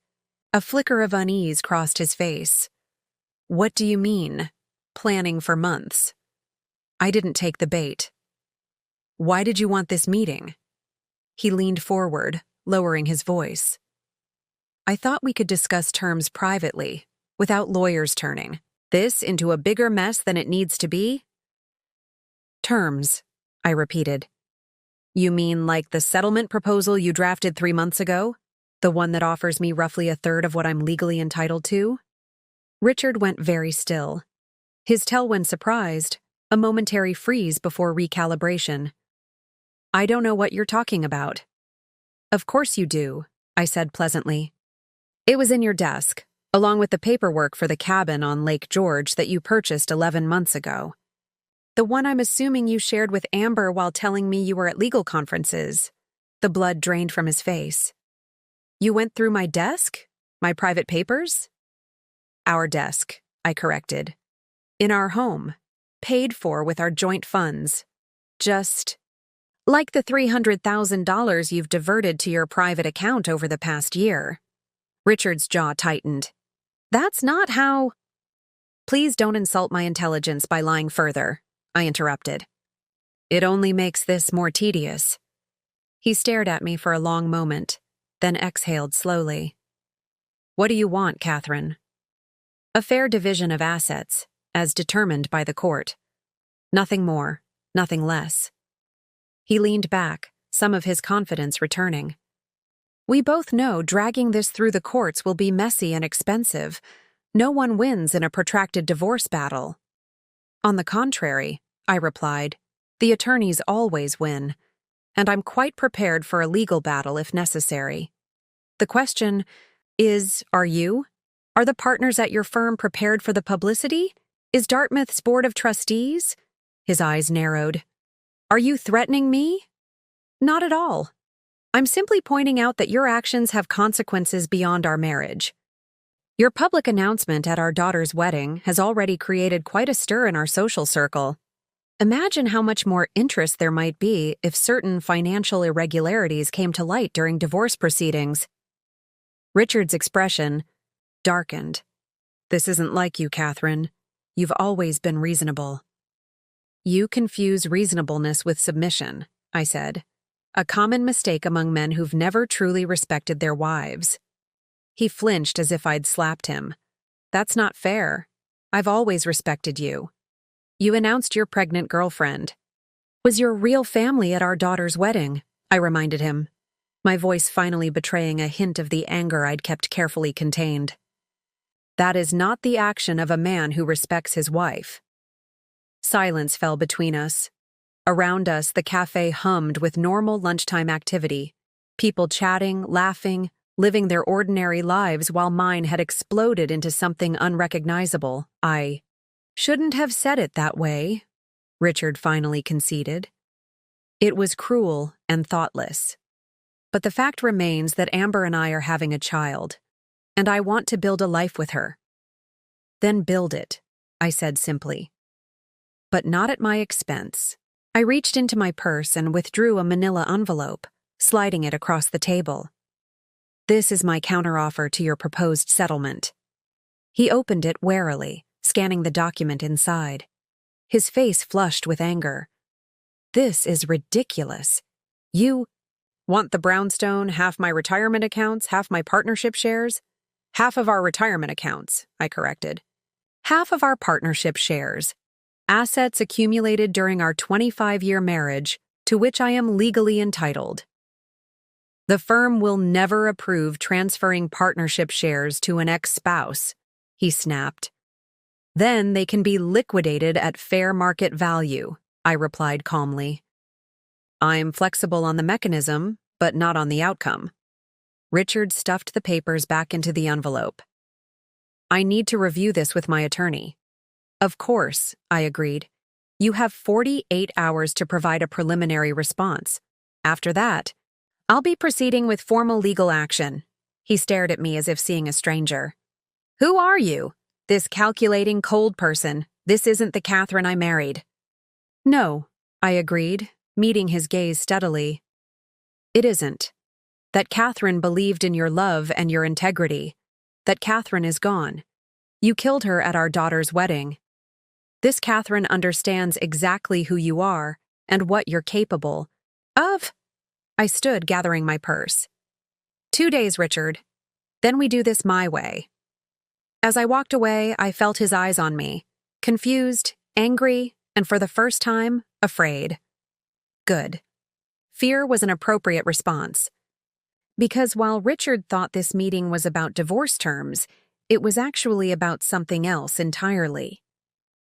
A flicker of unease crossed his face. "What do you mean, planning for months?" I didn't take the bait. "Why did you want this meeting?" He leaned forward, lowering his voice. "I thought we could discuss terms privately, without lawyers turning this into a bigger mess than it needs to be." "Terms," I repeated. "You mean like the settlement proposal you drafted 3 months ago? The one that offers me roughly a third of what I'm legally entitled to?" Richard went very still. His tell when surprised, a momentary freeze before recalibration. "I don't know what you're talking about." "Of course you do," I said pleasantly. "It was in your desk, along with the paperwork for the cabin on Lake George that you purchased 11 months ago. The one I'm assuming you shared with Amber while telling me you were at legal conferences." The blood drained from his face. "You went through my desk? My private papers?" "Our desk," I corrected. "In our home. Paid for with our joint funds. Just like the $300,000 you've diverted to your private account over the past year." Richard's jaw tightened. "That's not how—" "Please don't insult my intelligence by lying further," I interrupted. "It only makes this more tedious." He stared at me for a long moment, then exhaled slowly. "What do you want, Catherine?" "A fair division of assets, as determined by the court. Nothing more, nothing less." He leaned back, some of his confidence returning. "We both know dragging this through the courts will be messy and expensive. No one wins in a protracted divorce battle." "On the contrary," I replied, "the attorneys always win, and I'm quite prepared for a legal battle if necessary. The question is, are you? Are the partners at your firm prepared for the publicity? Is Dartmouth's Board of Trustees?" His eyes narrowed. "Are you threatening me?" "Not at all. I'm simply pointing out that your actions have consequences beyond our marriage. Your public announcement at our daughter's wedding has already created quite a stir in our social circle." Imagine how much more interest there might be if certain financial irregularities came to light during divorce proceedings. Richard's expression darkened. This isn't like you, Catherine. You've always been reasonable. You confuse reasonableness with submission, I said, a common mistake among men who've never truly respected their wives. He flinched as if I'd slapped him. That's not fair. I've always respected you. You announced your pregnant girlfriend. Was your real family at our daughter's wedding, I reminded him, my voice finally betraying a hint of the anger I'd kept carefully contained. That is not the action of a man who respects his wife. Silence fell between us. Around us, the cafe hummed with normal lunchtime activity, people chatting, laughing, living their ordinary lives while mine had exploded into something unrecognizable. I shouldn't have said it that way, Richard finally conceded. It was cruel and thoughtless. But the fact remains that Amber and I are having a child, and I want to build a life with her. Then build it, I said simply. But not at my expense. I reached into my purse and withdrew a manila envelope, sliding it across the table. This is my counteroffer to your proposed settlement. He opened it warily, scanning the document inside. His face flushed with anger. This is ridiculous. You want the brownstone, half my retirement accounts, half my partnership shares? Half of our retirement accounts, I corrected. Half of our partnership shares. Assets accumulated during our 25-year marriage, to which I am legally entitled. The firm will never approve transferring partnership shares to an ex-spouse, he snapped. Then they can be liquidated at fair market value, I replied calmly. I'm flexible on the mechanism, but not on the outcome. Richard stuffed the papers back into the envelope. I need to review this with my attorney. Of course, I agreed. You have 48 hours to provide a preliminary response. After that, I'll be proceeding with formal legal action. He stared at me as if seeing a stranger. Who are you? This calculating, cold person. This isn't the Catherine I married. No, I agreed, meeting his gaze steadily. It isn't. That Catherine believed in your love and your integrity. That Catherine is gone. You killed her at our daughter's wedding. This Catherine understands exactly who you are and what you're capable of. I stood, gathering my purse. 2 days, Richard. Then we do this my way. As I walked away, I felt his eyes on me, confused, angry, and for the first time, afraid. Good. Fear was an appropriate response. Because while Richard thought this meeting was about divorce terms, it was actually about something else entirely.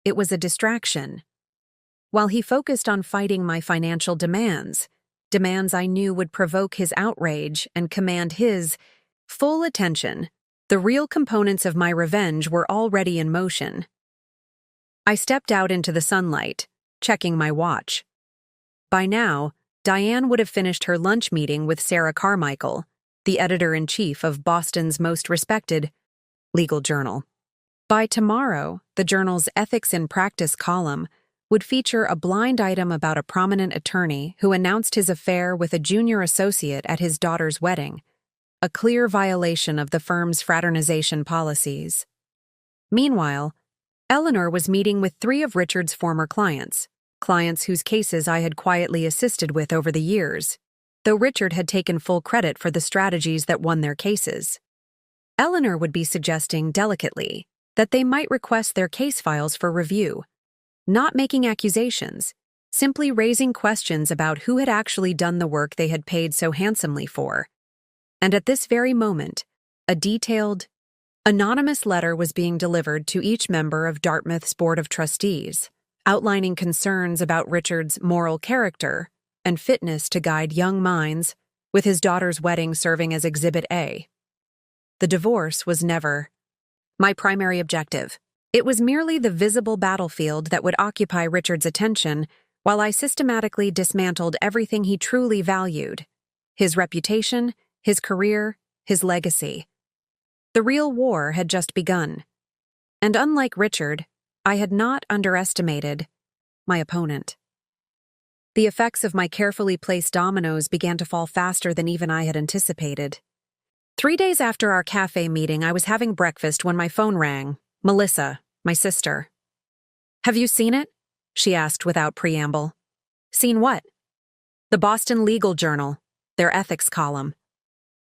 It was a distraction. While he focused on fighting my financial demands I knew would provoke his outrage and command his full attention, the real components of my revenge were already in motion. I stepped out into the sunlight, checking my watch. By now, Diane would have finished her lunch meeting with Sarah Carmichael, the editor-in-chief of Boston's most respected legal journal. By tomorrow, the journal's Ethics in Practice column would feature a blind item about a prominent attorney who announced his affair with a junior associate at his daughter's wedding, a clear violation of the firm's fraternization policies. Meanwhile, Eleanor was meeting with 3 of Richard's former clients whose cases I had quietly assisted with over the years, though Richard had taken full credit for the strategies that won their cases. Eleanor would be suggesting delicately that they might request their case files for review, not making accusations, simply raising questions about who had actually done the work they had paid so handsomely for. And at this very moment, a detailed, anonymous letter was being delivered to each member of Dartmouth's Board of Trustees, outlining concerns about Richard's moral character and fitness to guide young minds, with his daughter's wedding serving as Exhibit A. The divorce was never my primary objective. It was merely the visible battlefield that would occupy Richard's attention while I systematically dismantled everything he truly valued: his reputation, his career, his legacy. The real war had just begun. And unlike Richard, I had not underestimated my opponent. The effects of my carefully placed dominoes began to fall faster than even I had anticipated. 3 days after our cafe meeting, I was having breakfast when my phone rang. Melissa, my sister. "Have you seen it?" she asked without preamble. "Seen what?" "The Boston Legal Journal, their ethics column.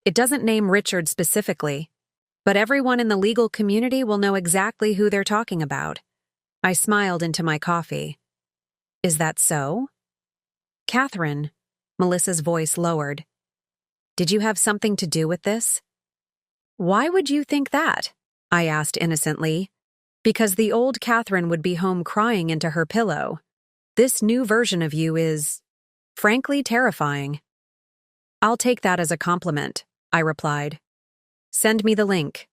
It doesn't name Richard specifically, but everyone in the legal community will know exactly who they're talking about." I smiled into my coffee. "Is that so?" "Catherine," Melissa's voice lowered. "Did you have something to do with this?" "Why would you think that?" I asked innocently. "Because the old Catherine would be home crying into her pillow. This new version of you is, frankly, terrifying." "I'll take that as a compliment," I replied. "Send me the link."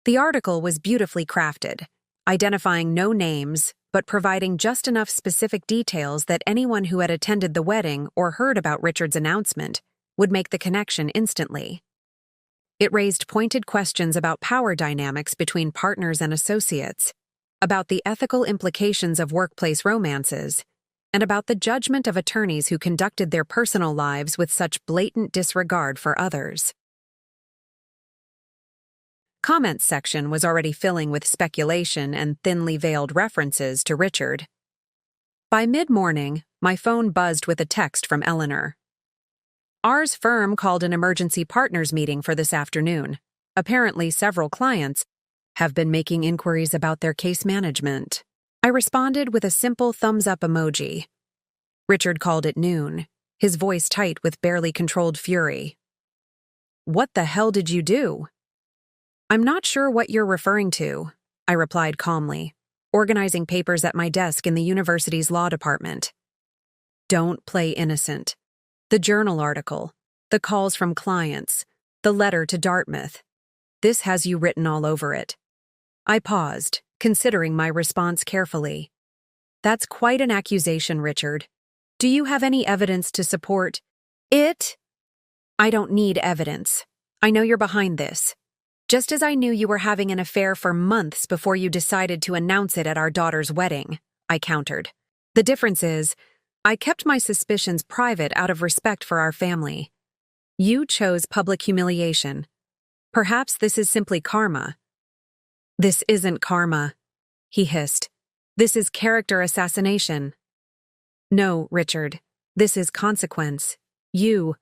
The article was beautifully crafted, identifying no names, but providing just enough specific details that anyone who had attended the wedding or heard about Richard's announcement would make the connection instantly. It raised pointed questions about power dynamics between partners and associates, about the ethical implications of workplace romances, and about the judgment of attorneys who conducted their personal lives with such blatant disregard for others. Comments section was already filling with speculation and thinly veiled references to Richard. By mid-morning, my phone buzzed with a text from Eleanor. "Ours firm called an emergency partners meeting for this afternoon. Apparently, several clients have been making inquiries about their case management." I responded with a simple thumbs-up emoji. Richard called at noon, his voice tight with barely controlled fury. "What the hell did you do?" "I'm not sure what you're referring to," I replied calmly, organizing papers at my desk in the university's law department. "Don't play innocent. The journal article, the calls from clients, the letter to Dartmouth. This has you written all over it." I paused, considering my response carefully. "That's quite an accusation, Richard. Do you have any evidence to support it?" "I don't need evidence. I know you're behind this. Just as I knew you were having an affair for months before you decided to announce it at our daughter's wedding," I countered. "The difference is, I kept my suspicions private out of respect for our family. You chose public humiliation. Perhaps this is simply karma." "This isn't karma," he hissed. "This is character assassination." "No, Richard. This is consequence. You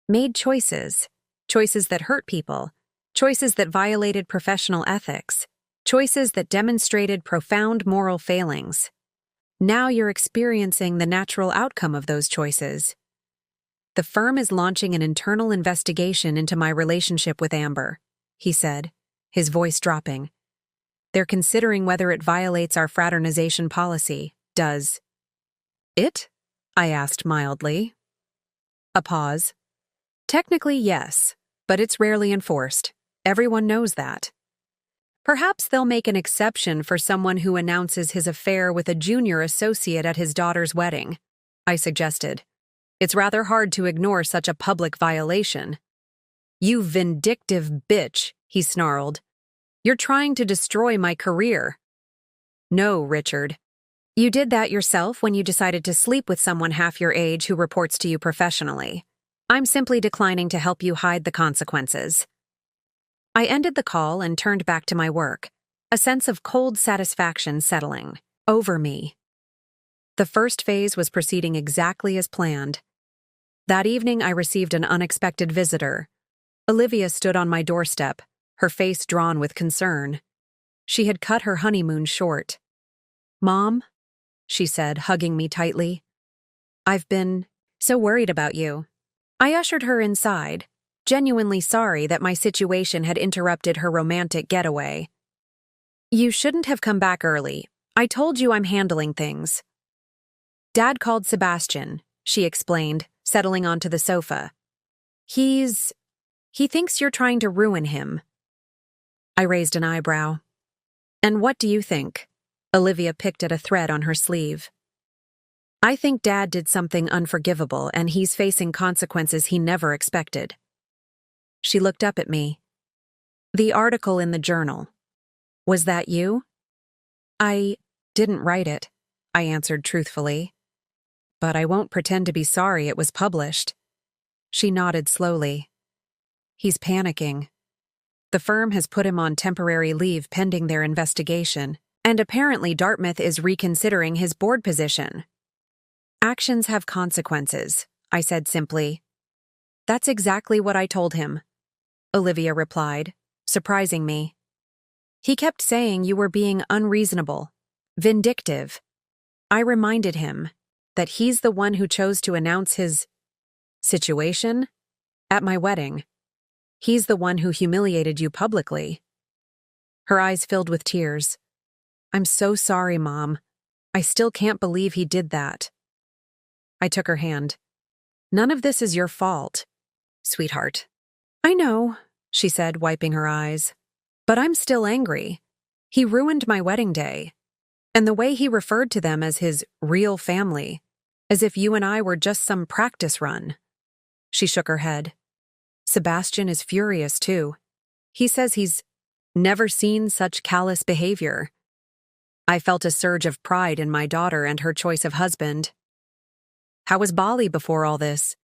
made choices. Choices that hurt people. Choices that violated professional ethics. Choices that demonstrated profound moral failings. Now you're experiencing the natural outcome of those choices. The firm is launching an internal investigation into my relationship with Amber," he said, his voice dropping. "They're considering whether it violates our fraternization policy. Does it?" I asked mildly. A pause. "Technically, yes, but it's rarely enforced. Everyone knows that. Perhaps they'll make an exception for someone who announces his affair with a junior associate at his daughter's wedding," I suggested. "It's rather hard to ignore such a public violation." "You vindictive bitch," he snarled. "You're trying to destroy my career." "No, Richard. You did that yourself when you decided to sleep with someone half your age who reports to you professionally. I'm simply declining to help you hide the consequences." I ended the call and turned back to my work, a sense of cold satisfaction settling over me. The first phase was proceeding exactly as planned. That evening, I received an unexpected visitor. Olivia stood on my doorstep, her face drawn with concern. She had cut her honeymoon short. "Mom," she said, hugging me tightly. "I've been so worried about you." I ushered her inside, genuinely sorry that my situation had interrupted her romantic getaway. "You shouldn't have come back early. I told you I'm handling things." "Dad called Sebastian," she explained, settling onto the sofa. He thinks you're trying to ruin him." I raised an eyebrow. "And what do you think?" Olivia picked at a thread on her sleeve. "I think Dad did something unforgivable, and he's facing consequences he never expected." She looked up at me. "The article in the journal. Was that you?" "I didn't write it." I answered truthfully. But I won't pretend to be sorry it was published. She nodded slowly. He's panicking. The firm has put him on temporary leave pending their investigation, and apparently Dartmouth is reconsidering his board position. Actions have consequences, I said simply. That's exactly what I told him, Olivia replied, surprising me. He kept saying you were being unreasonable, vindictive. I reminded him that he's the one who chose to announce his situation at my wedding. He's the one who humiliated you publicly. Her eyes filled with tears. I'm so sorry, Mom. I still can't believe he did that. I took her hand. None of this is your fault, sweetheart. I know, she said, wiping her eyes. But I'm still angry. He ruined my wedding day. And the way he referred to them as his real family, as if you and I were just some practice run. She shook her head. Sebastian is furious, too. He says he's never seen such callous behavior. I felt a surge of pride in my daughter and her choice of husband. How was Bali before all this?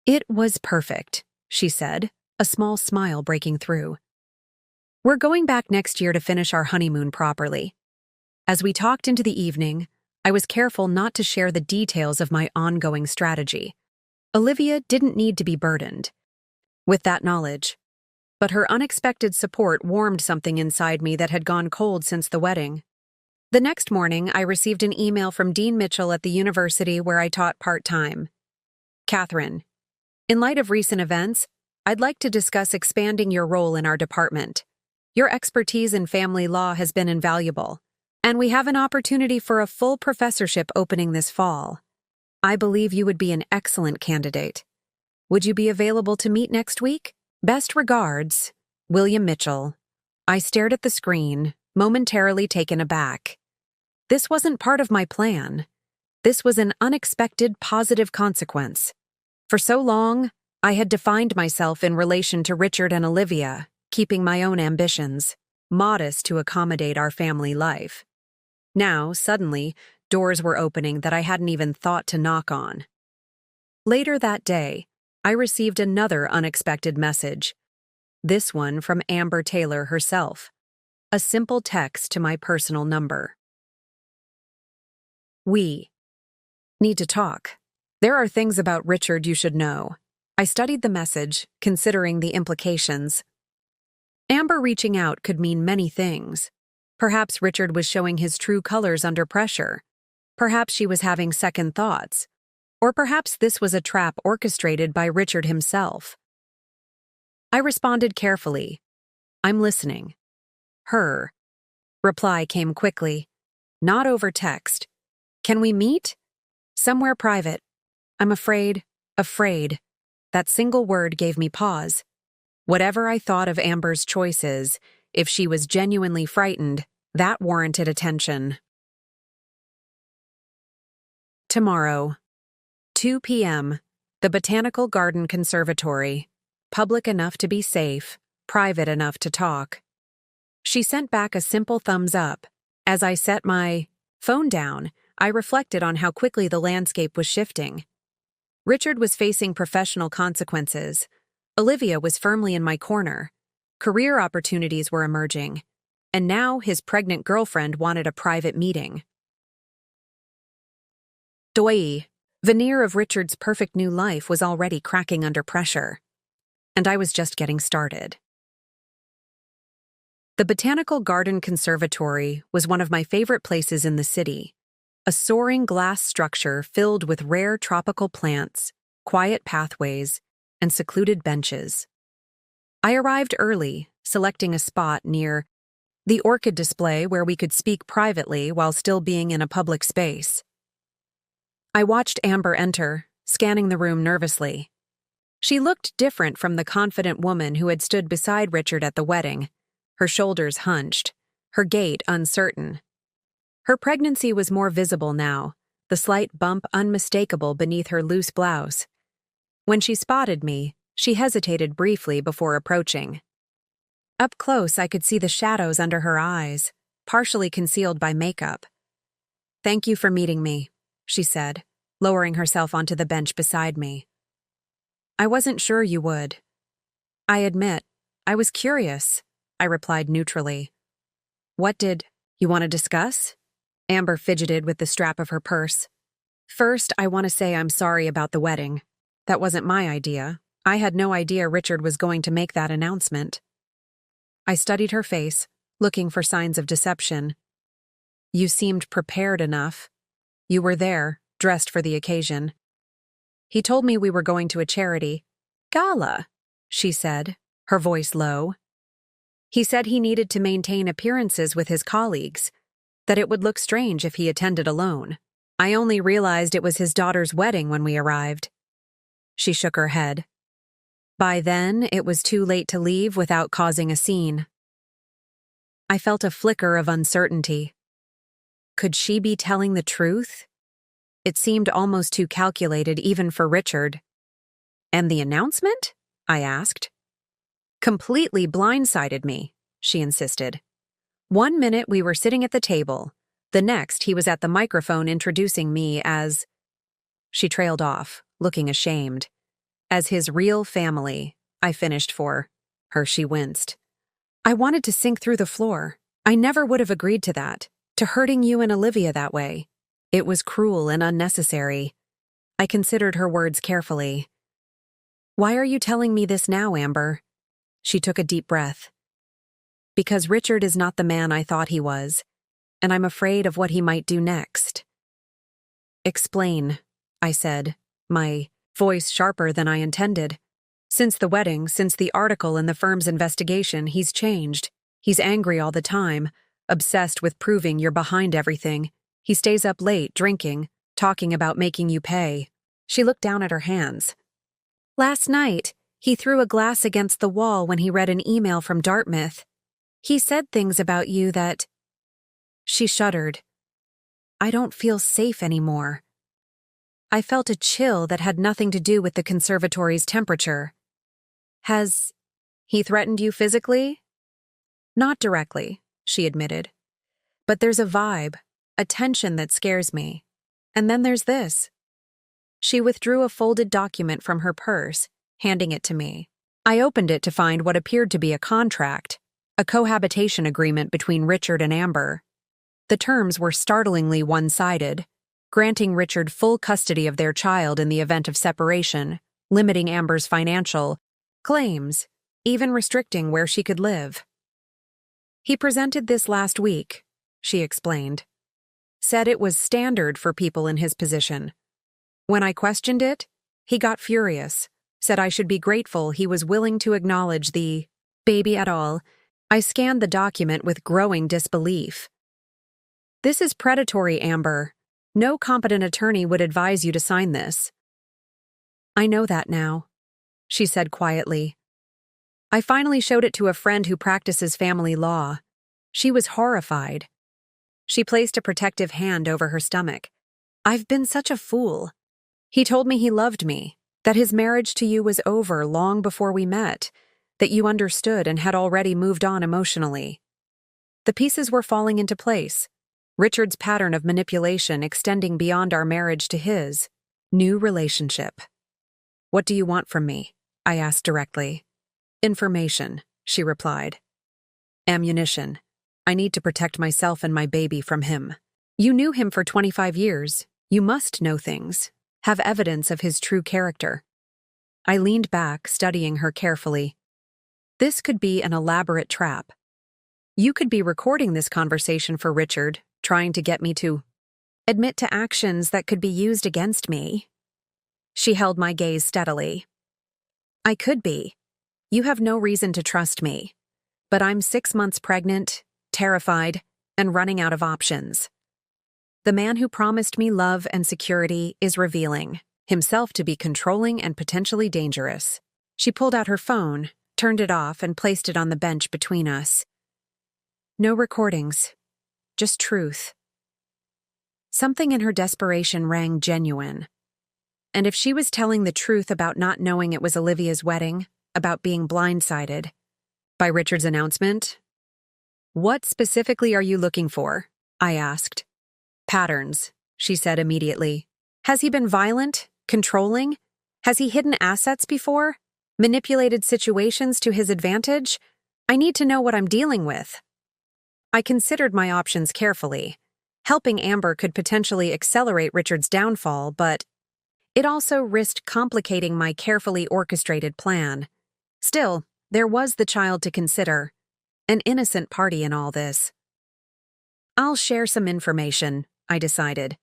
It was perfect, she said, a small smile breaking through. We're going back next year to finish our honeymoon properly. As we talked into the evening, I was careful not to share the details of my ongoing strategy. Olivia didn't need to be burdened with that knowledge, but her unexpected support warmed something inside me that had gone cold since the wedding. The next morning, I received an email from Dean Mitchell at the university where I taught part-time. Catherine, in light of recent events, I'd like to discuss expanding your role in our department. Your expertise in family law has been invaluable, and we have an opportunity for a full professorship opening this fall. I believe you would be an excellent candidate. Would you be available to meet next week? Best regards, William Mitchell. I stared at the screen, momentarily taken aback. This wasn't part of my plan. This was an unexpected positive consequence. For so long, I had defined myself in relation to Richard and Olivia, keeping my own ambitions, modest to accommodate our family life. Now, suddenly, doors were opening that I hadn't even thought to knock on. Later that day, I received another unexpected message. This one from Amber Taylor herself. A simple text to my personal number. We need to talk. There are things about Richard you should know. I studied the message, considering the implications. Amber reaching out could mean many things. Perhaps Richard was showing his true colors under pressure. Perhaps she was having second thoughts. Or perhaps this was a trap orchestrated by Richard himself. I responded carefully. I'm listening. Her reply came quickly. Not over text. Can we meet? Somewhere private. I'm afraid. That single word gave me pause. Whatever I thought of Amber's choices, if she was genuinely frightened, that warranted attention. Tomorrow, 2 p.m., the Botanical Garden Conservatory. Public enough to be safe, private enough to talk. She sent back a simple thumbs up. As I set my phone down, I reflected on how quickly the landscape was shifting. Richard was facing professional consequences. Olivia was firmly in my corner. Career opportunities were emerging. And now his pregnant girlfriend wanted a private meeting. The veneer of Richard's perfect new life was already cracking under pressure. And I was just getting started. The Botanical Garden Conservatory was one of my favorite places in the city. A soaring glass structure filled with rare tropical plants, quiet pathways, and secluded benches. I arrived early, selecting a spot near the orchid display where we could speak privately while still being in a public space. I watched Amber enter, scanning the room nervously. She looked different from the confident woman who had stood beside Richard at the wedding, her shoulders hunched, her gait uncertain. Her pregnancy was more visible now, the slight bump unmistakable beneath her loose blouse. When she spotted me, she hesitated briefly before approaching. Up close, I could see the shadows under her eyes, partially concealed by makeup. Thank you for meeting me, she said, lowering herself onto the bench beside me. I wasn't sure you would. I admit, I was curious, I replied neutrally. What did you want to discuss? Amber fidgeted with the strap of her purse. First, I want to say I'm sorry about the wedding. That wasn't my idea. I had no idea Richard was going to make that announcement. I studied her face, looking for signs of deception. You seemed prepared enough. You were there, dressed for the occasion. He told me we were going to a charity gala, she said, her voice low. He said he needed to maintain appearances with his colleagues, that it would look strange if he attended alone. I only realized it was his daughter's wedding when we arrived. She shook her head. By then, it was too late to leave without causing a scene. I felt a flicker of uncertainty. Could she be telling the truth? It seemed almost too calculated even for Richard. And the announcement? I asked. Completely blindsided me, she insisted. 1 minute we were sitting at the table. The next he was at the microphone introducing me as… She trailed off, looking ashamed. As his real family, I finished for her. She winced. I wanted to sink through the floor. I never would have agreed to that, to hurting you and Olivia that way. It was cruel and unnecessary. I considered her words carefully. Why are you telling me this now, Amber? She took a deep breath. Because Richard is not the man I thought he was, and I'm afraid of what he might do next. Explain, I said, my voice sharper than I intended. Since the wedding, since the article in the firm's investigation, he's changed. He's angry all the time, obsessed with proving you're behind everything. He stays up late, drinking, talking about making you pay. She looked down at her hands. Last night, he threw a glass against the wall when he read an email from Dartmouth. He said things about you that… She shuddered. I don't feel safe anymore. I felt a chill that had nothing to do with the conservatory's temperature. Has he threatened you physically? Not directly, she admitted. But there's a vibe, a tension that scares me. And then there's this. She withdrew a folded document from her purse, handing it to me. I opened it to find what appeared to be a contract, a cohabitation agreement between Richard and Amber. The terms were startlingly one-sided, granting Richard full custody of their child in the event of separation, limiting Amber's financial claims, even restricting where she could live. He presented this last week, she explained. Said it was standard for people in his position. When I questioned it, he got furious, said I should be grateful he was willing to acknowledge the baby at all. I scanned the document with growing disbelief. This is predatory, Amber. No competent attorney would advise you to sign this. I know that now, she said quietly. I finally showed it to a friend who practices family law. She was horrified. She placed a protective hand over her stomach. I've been such a fool. He told me he loved me, that his marriage to you was over long before we met, that you understood and had already moved on emotionally. The pieces were falling into place. Richard's pattern of manipulation extending beyond our marriage to his new relationship. What do you want from me? I asked directly. Information, she replied. Ammunition. I need to protect myself and my baby from him. You knew him for 25 years. You must know things, have evidence of his true character. I leaned back, studying her carefully. This could be an elaborate trap. You could be recording this conversation for Richard, trying to get me to admit to actions that could be used against me. She held my gaze steadily. I could be. You have no reason to trust me. But I'm 6 months pregnant, terrified, and running out of options. The man who promised me love and security is revealing himself to be controlling and potentially dangerous. She pulled out her phone, turned it off, and placed it on the bench between us. No recordings, just truth. Something in her desperation rang genuine. And if she was telling the truth about not knowing it was Olivia's wedding, about being blindsided by Richard's announcement, what specifically are you looking for? I asked. Patterns, she said immediately. Has he been violent? Controlling? Has he hidden assets before? Manipulated situations to his advantage? I need to know what I'm dealing with. I considered my options carefully. Helping Amber could potentially accelerate Richard's downfall, but it also risked complicating my carefully orchestrated plan. Still, there was the child to consider, an innocent party in all this. I'll share some information, I decided.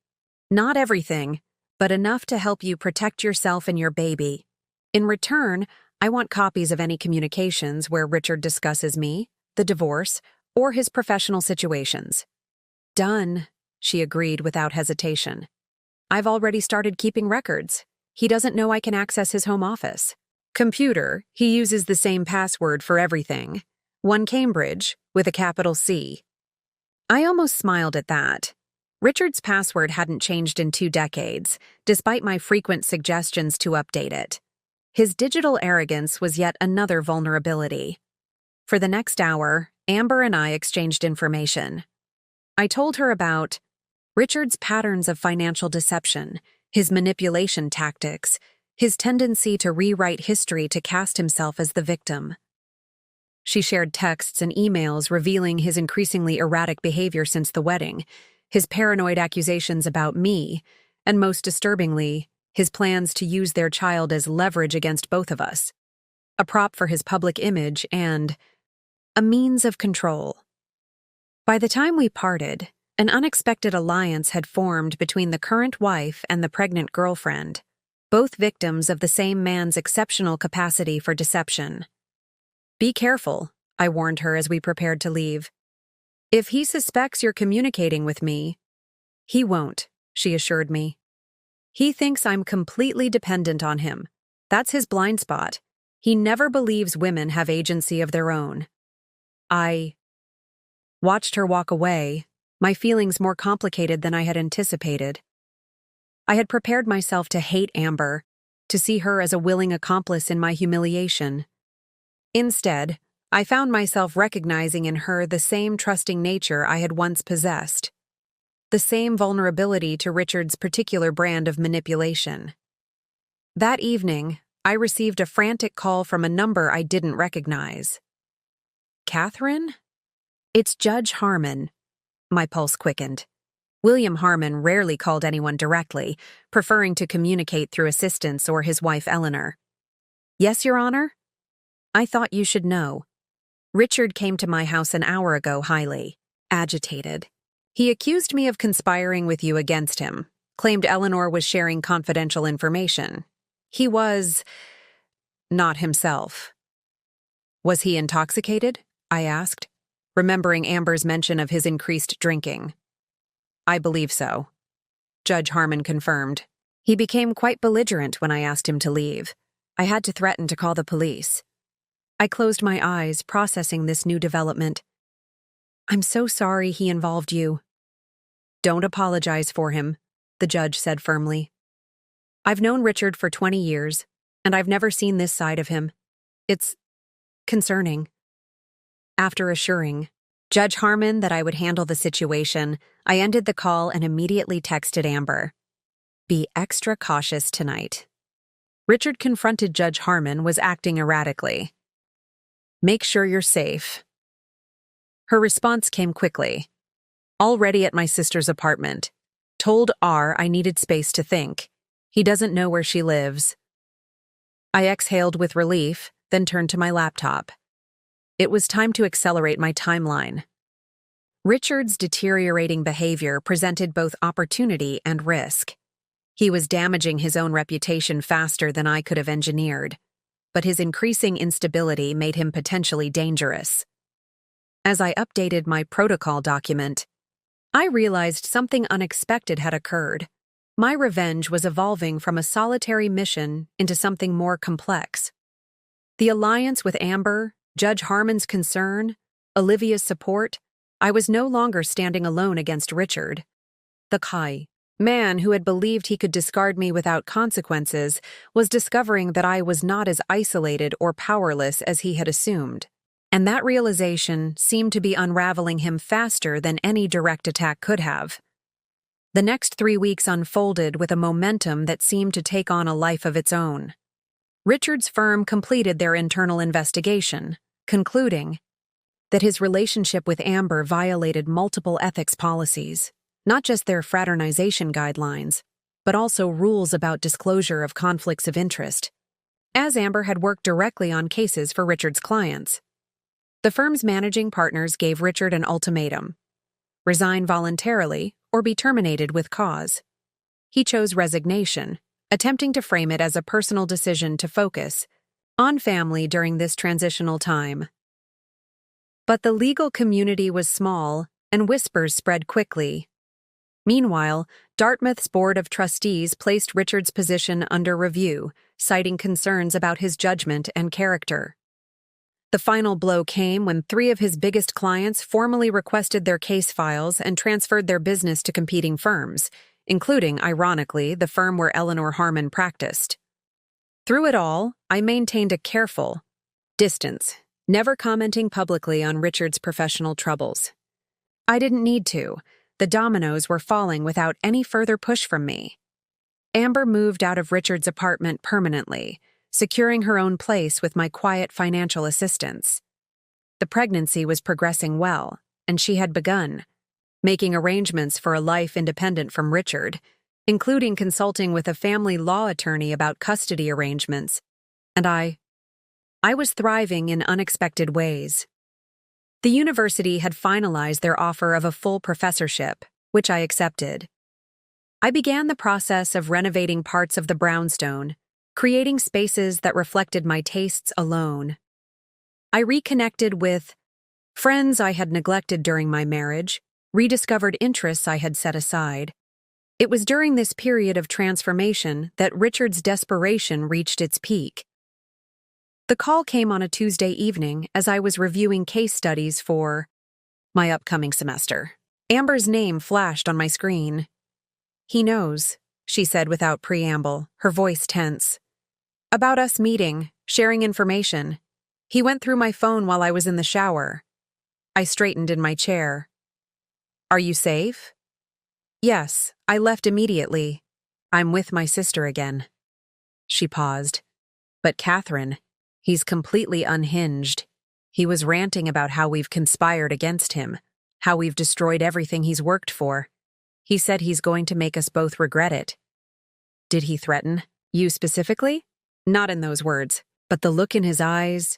Not everything, but enough to help you protect yourself and your baby. In return, I want copies of any communications where Richard discusses me, the divorce, or his professional situations. Done, she agreed without hesitation. I've already started keeping records. He doesn't know I can access his home office. Computer, he uses the same password for everything. One Cambridge, with a capital C. I almost smiled at that. Richard's password hadn't changed in 2 decades, despite my frequent suggestions to update it. His digital arrogance was yet another vulnerability. For the next hour, Amber and I exchanged information. I told her about Richard's patterns of financial deception, his manipulation tactics, his tendency to rewrite history to cast himself as the victim. She shared texts and emails revealing his increasingly erratic behavior since the wedding, his paranoid accusations about me, and most disturbingly, his plans to use their child as leverage against both of us, a prop for his public image and a means of control. By the time we parted, an unexpected alliance had formed between the current wife and the pregnant girlfriend, both victims of the same man's exceptional capacity for deception. Be careful, I warned her as we prepared to leave. If he suspects you're communicating with me, he won't, she assured me. He thinks I'm completely dependent on him. That's his blind spot. He never believes women have agency of their own. I watched her walk away, my feelings more complicated than I had anticipated. I had prepared myself to hate Amber, to see her as a willing accomplice in my humiliation. Instead, I found myself recognizing in her the same trusting nature I had once possessed, the same vulnerability to Richard's particular brand of manipulation. That evening, I received a frantic call from a number I didn't recognize. Catherine? It's Judge Harmon. My pulse quickened. William Harmon rarely called anyone directly, preferring to communicate through assistants or his wife Eleanor. Yes, Your Honor? I thought you should know. Richard came to my house an hour ago highly agitated. He accused me of conspiring with you against him, claimed Eleanor was sharing confidential information. He was not himself. Was he intoxicated? I asked, remembering Amber's mention of his increased drinking. I believe so. Judge Harmon confirmed. He became quite belligerent when I asked him to leave. I had to threaten to call the police. I closed my eyes, processing this new development. I'm so sorry he involved you. Don't apologize for him, the judge said firmly. I've known Richard for 20 years, and I've never seen this side of him. It's concerning. After assuring Judge Harmon that I would handle the situation, I ended the call and immediately texted Amber. Be extra cautious tonight. Richard confronted Judge Harmon was acting erratically. Make sure you're safe. Her response came quickly. Already at my sister's apartment. Told R I needed space to think. He doesn't know where she lives. I exhaled with relief, then turned to my laptop. It was time to accelerate my timeline. Richard's deteriorating behavior presented both opportunity and risk. He was damaging his own reputation faster than I could have engineered, but his increasing instability made him potentially dangerous. As I updated my protocol document, I realized something unexpected had occurred. My revenge was evolving from a solitary mission into something more complex. The alliance with Amber, Judge Harmon's concern, Olivia's support, I was no longer standing alone against Richard. The sigh man who had believed he could discard me without consequences was discovering that I was not as isolated or powerless as he had assumed. And that realization seemed to be unraveling him faster than any direct attack could have. The next 3 weeks unfolded with a momentum that seemed to take on a life of its own. Richard's firm completed their internal investigation, concluding that his relationship with Amber violated multiple ethics policies, not just their fraternization guidelines, but also rules about disclosure of conflicts of interest, as Amber had worked directly on cases for Richard's clients. The firm's managing partners gave Richard an ultimatum: resign voluntarily or be terminated with cause. He chose resignation, attempting to frame it as a personal decision to focus on family during this transitional time. But the legal community was small, and whispers spread quickly. Meanwhile, Dartmouth's Board of Trustees placed Richard's position under review, citing concerns about his judgment and character. The final blow came when 3 of his biggest clients formally requested their case files and transferred their business to competing firms, including, ironically, the firm where Eleanor Harmon practiced. Through it all, I maintained a careful distance, never commenting publicly on Richard's professional troubles. I didn't need to. The dominoes were falling without any further push from me. Amber moved out of Richard's apartment permanently, securing her own place with my quiet financial assistance. The pregnancy was progressing well, and she had begun making arrangements for a life independent from Richard, including consulting with a family law attorney about custody arrangements, and I was thriving in unexpected ways. The university had finalized their offer of a full professorship, which I accepted. I began the process of renovating parts of the brownstone, creating spaces that reflected my tastes alone. I reconnected with friends I had neglected during my marriage, rediscovered interests I had set aside. It was during this period of transformation that Richard's desperation reached its peak. The call came on a Tuesday evening as I was reviewing case studies for my upcoming semester. Amber's name flashed on my screen. "He knows," she said without preamble, her voice tense. "About us meeting, sharing information. He went through my phone while I was in the shower." I straightened in my chair. "Are you safe?" "Yes, I left immediately. I'm with my sister again." She paused. "But Catherine, he's completely unhinged. He was ranting about how we've conspired against him, how we've destroyed everything he's worked for. He said he's going to make us both regret it." "Did he threaten you specifically?" "Not in those words, but the look in his eyes."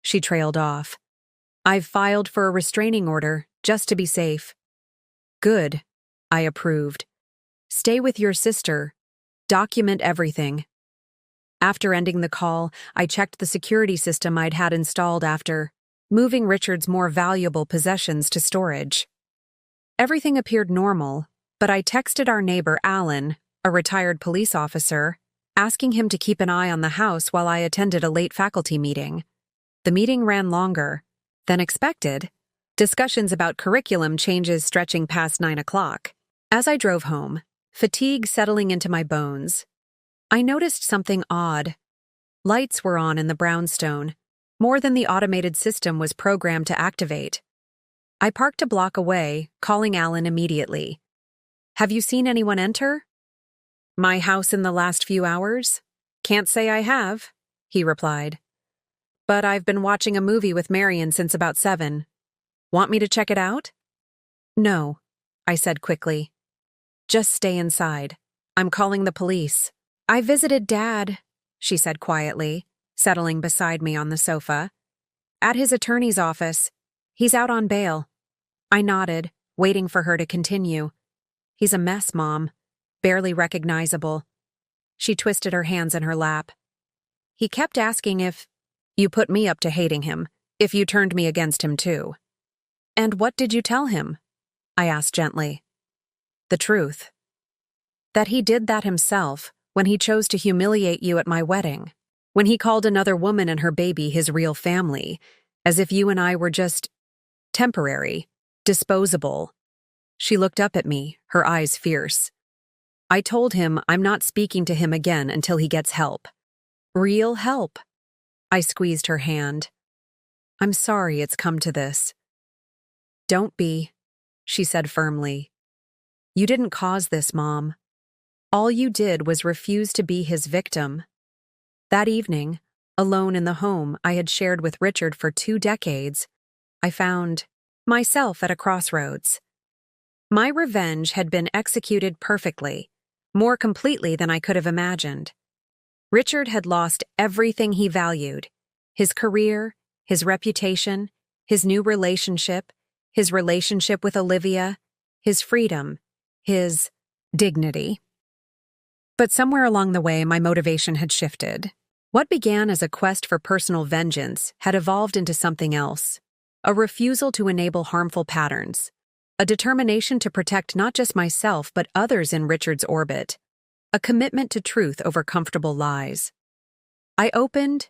She trailed off. "I've filed for a restraining order, just to be safe." "Good," I approved. "Stay with your sister. Document everything." After ending the call, I checked the security system I'd had installed after moving Richard's more valuable possessions to storage. Everything appeared normal, but I texted our neighbor Alan, a retired police officer, asking him to keep an eye on the house while I attended a late faculty meeting. The meeting ran longer than expected, discussions about curriculum changes stretching past 9 o'clock. As I drove home, fatigue settling into my bones, I noticed something odd. Lights were on in the brownstone, more than the automated system was programmed to activate. I parked a block away, calling Alan immediately. "Have you seen anyone enter?" "My house in the last few hours? Can't say I have," he replied. "But I've been watching a movie with Marion since about 7. Want me to check it out?" "No," I said quickly. "Just stay inside. I'm calling the police." "I visited Dad," she said quietly, settling beside me on the sofa. "At his attorney's office. He's out on bail." I nodded, waiting for her to continue. "He's a mess, Mom. Barely recognizable." She twisted her hands in her lap. "He kept asking if you put me up to hating him, if you turned me against him too." "And what did you tell him?" I asked gently. "The truth. That he did that himself when he chose to humiliate you at my wedding, when he called another woman and her baby his real family, as if you and I were just temporary, disposable." She looked up at me, her eyes fierce. "I told him I'm not speaking to him again until he gets help. Real help." I squeezed her hand. "I'm sorry it's come to this." "Don't be," she said firmly. You didn't cause this, Mom. All you did was refuse to be his victim. That evening, alone in the home I had shared with Richard for 2 decades, I found myself at a crossroads. My revenge had been executed perfectly, more completely than I could have imagined. Richard had lost everything he valued: his career, his reputation, his new relationship, his relationship with Olivia, his freedom, his dignity. But somewhere along the way, my motivation had shifted. What began as a quest for personal vengeance had evolved into something else: a refusal to enable harmful patterns, a determination to protect not just myself but others in Richard's orbit, a commitment to truth over comfortable lies. I opened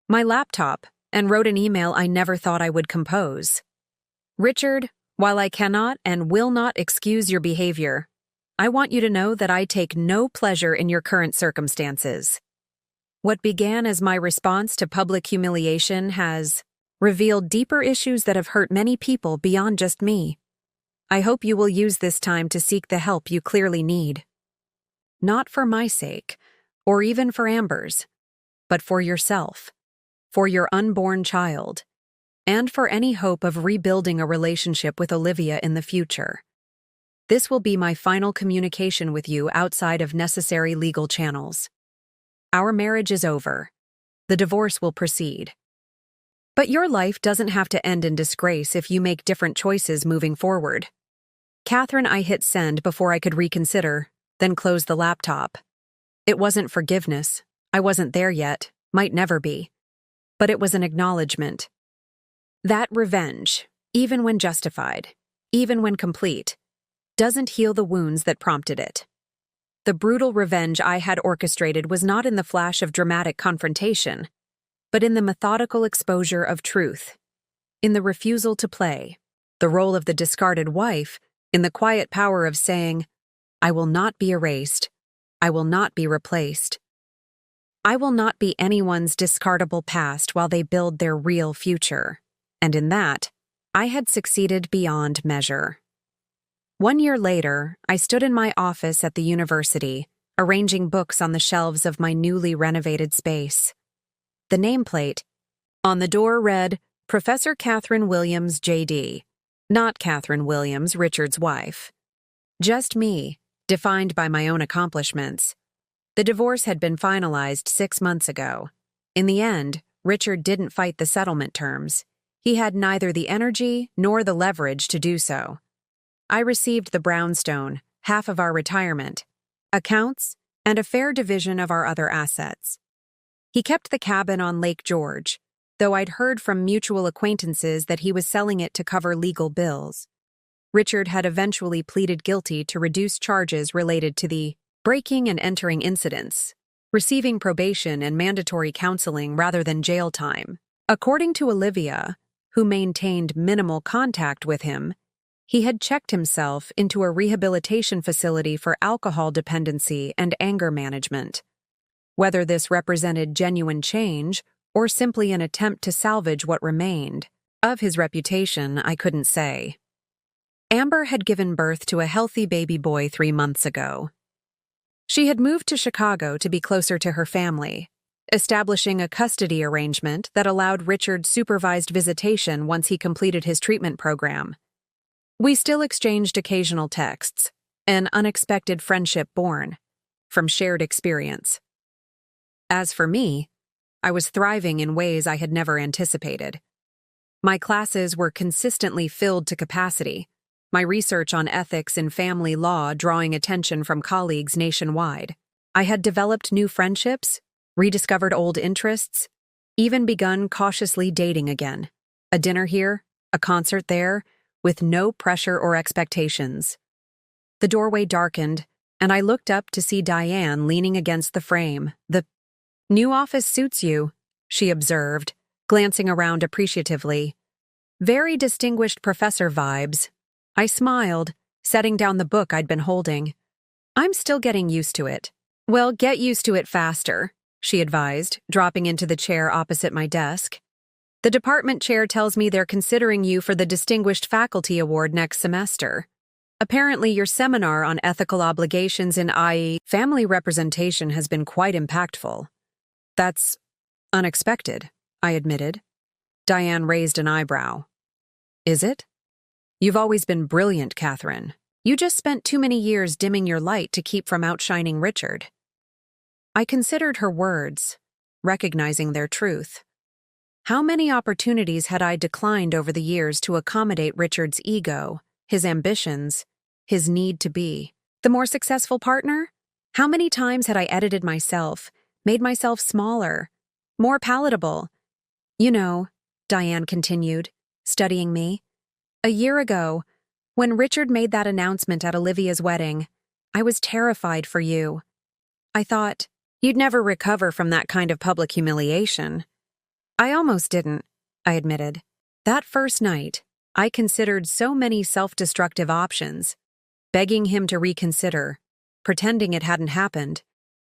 my laptop and wrote an email I never thought I would compose. Richard, while I cannot and will not excuse your behavior, I want you to know that I take no pleasure in your current circumstances. What began as my response to public humiliation has revealed deeper issues that have hurt many people beyond just me. I hope you will use this time to seek the help you clearly need. Not for my sake, or even for Amber's, but for yourself, for your unborn child, and for any hope of rebuilding a relationship with Olivia in the future. This will be my final communication with you outside of necessary legal channels. Our marriage is over. The divorce will proceed. But your life doesn't have to end in disgrace if you make different choices moving forward. Catherine, I hit send before I could reconsider, then closed the laptop. It wasn't forgiveness. I wasn't there yet, might never be. But it was an acknowledgement. That revenge, even when justified, even when complete, doesn't heal the wounds that prompted it. The brutal revenge I had orchestrated was not in the flash of dramatic confrontation, but in the methodical exposure of truth, in the refusal to play the role of the discarded wife, in the quiet power of saying, I will not be erased, I will not be replaced. I will not be anyone's discardable past while they build their real future. And in that, I had succeeded beyond measure. 1 year later, I stood in my office at the university, arranging books on the shelves of my newly renovated space. The nameplate on the door read, Professor Catherine Williams, J.D., not Catherine Williams, Richard's wife. Just me, defined by my own accomplishments. The divorce had been finalized 6 months ago. In the end, Richard didn't fight the settlement terms. He had neither the energy nor the leverage to do so. I received the brownstone, half of our retirement, accounts, and a fair division of our other assets. He kept the cabin on Lake George, though I'd heard from mutual acquaintances that he was selling it to cover legal bills. Richard had eventually pleaded guilty to reduced charges related to the breaking and entering incidents, receiving probation and mandatory counseling rather than jail time. According to Olivia, who maintained minimal contact with him, he had checked himself into a rehabilitation facility for alcohol dependency and anger management. Whether this represented genuine change or simply an attempt to salvage what remained of his reputation, I couldn't say. Amber had given birth to a healthy baby boy 3 months ago. She had moved to Chicago to be closer to her family, establishing a custody arrangement that allowed Richard supervised visitation once he completed his treatment program. We still exchanged occasional texts, an unexpected friendship born from shared experience. As for me, I was thriving in ways I had never anticipated. My classes were consistently filled to capacity, my research on ethics in family law drawing attention from colleagues nationwide. I had developed new friendships, rediscovered old interests, even begun cautiously dating again. A dinner here, a concert there, with no pressure or expectations. The doorway darkened, and I looked up to see Diane leaning against the frame. The new office suits you, she observed, glancing around appreciatively. Very distinguished professor vibes. I smiled, setting down the book I'd been holding. I'm still getting used to it. Well, get used to it faster, she advised, dropping into the chair opposite my desk. The department chair tells me they're considering you for the Distinguished Faculty Award next semester. Apparently, your seminar on ethical obligations in i.e. family representation has been quite impactful. That's unexpected, I admitted. Diane raised an eyebrow. Is it? You've always been brilliant, Catherine. You just spent too many years dimming your light to keep from outshining Richard. I considered her words, recognizing their truth. How many opportunities had I declined over the years to accommodate Richard's ego, his ambitions, his need to be the more successful partner? How many times had I edited myself, made myself smaller, more palatable? You know, Diane continued, studying me. A year ago, when Richard made that announcement at Olivia's wedding, I was terrified for you. I thought, you'd never recover from that kind of public humiliation. I almost didn't, I admitted. That first night, I considered so many self-destructive options, begging him to reconsider, pretending it hadn't happened,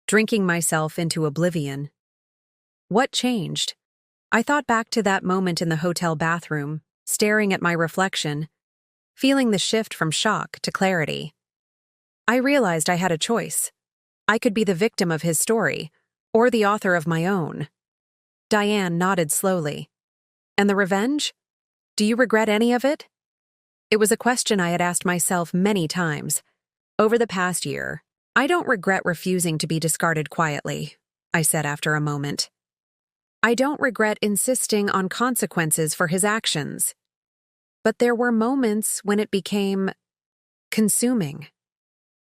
drinking myself into oblivion. What changed? I thought back to that moment in the hotel bathroom, staring at my reflection, feeling the shift from shock to clarity. I realized I had a choice. I could be the victim of his story, or the author of my own. Diane nodded slowly. And the revenge? Do you regret any of it? It was a question I had asked myself many times. Over the past year, I don't regret refusing to be discarded quietly, I said after a moment. I don't regret insisting on consequences for his actions. But there were moments when it became consuming.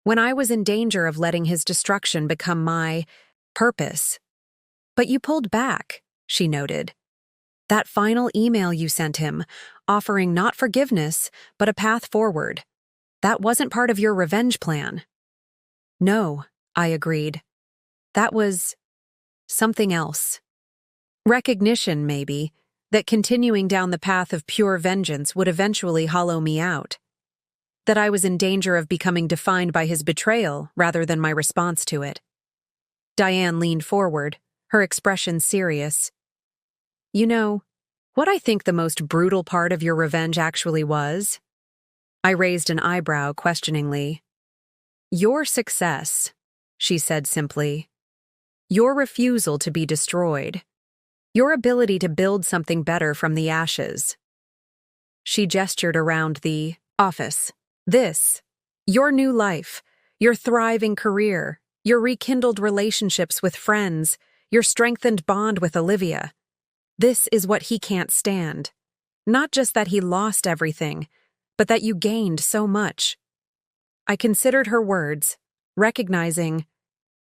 When I was in danger of letting his destruction become my purpose. But you pulled back, she noted. That final email you sent him, offering not forgiveness, but a path forward. That wasn't part of your revenge plan. No, I agreed. That was something else. Recognition, maybe, that continuing down the path of pure vengeance would eventually hollow me out. That I was in danger of becoming defined by his betrayal rather than my response to it. Diane leaned forward, her expression serious. You know, what I think the most brutal part of your revenge actually was? I raised an eyebrow questioningly. Your success, she said simply. Your refusal to be destroyed. Your ability to build something better from the ashes. She gestured around the office. This, your new life, your thriving career, your rekindled relationships with friends, your strengthened bond with Olivia. This is what he can't stand. Not just that he lost everything, but that you gained so much. I considered her words, recognizing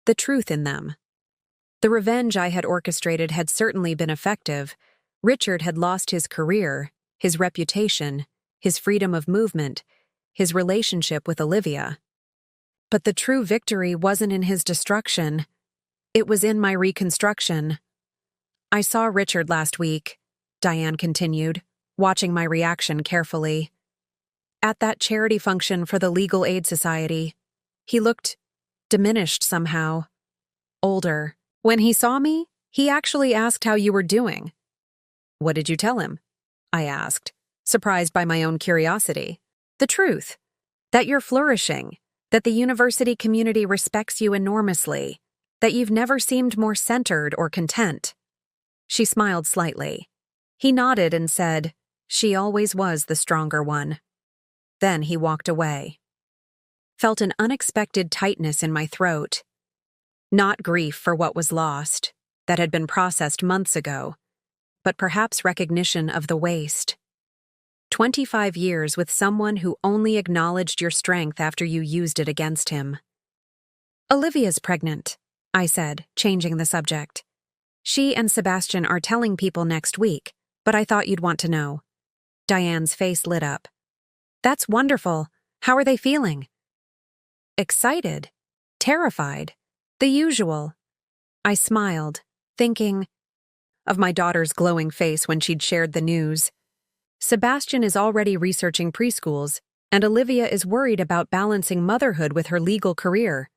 the truth in them. The revenge I had orchestrated had certainly been effective. Richard had lost his career, his reputation, his freedom of movement, his relationship with Olivia. But the true victory wasn't in his destruction. It was in my reconstruction. I saw Richard last week, Diane continued, watching my reaction carefully. At that charity function for the Legal Aid Society, he looked diminished somehow, older. When he saw me, he actually asked how you were doing. What did you tell him? I asked, surprised by my own curiosity. The truth, that you're flourishing, that the university community respects you enormously, that you've never seemed more centered or content. She smiled slightly. He nodded and said, she always was the stronger one. Then he walked away. Felt an unexpected tightness in my throat. Not grief for what was lost, that had been processed months ago, but perhaps recognition of the waste. 25 years with someone who only acknowledged your strength after you used it against him. Olivia's pregnant, I said, changing the subject. She and Sebastian are telling people next week, but I thought you'd want to know. Diane's face lit up. That's wonderful. How are they feeling? Excited. Terrified. The usual. I smiled, thinking of my daughter's glowing face when she'd shared the news. Sebastian is already researching preschools, and Olivia is worried about balancing motherhood with her legal career.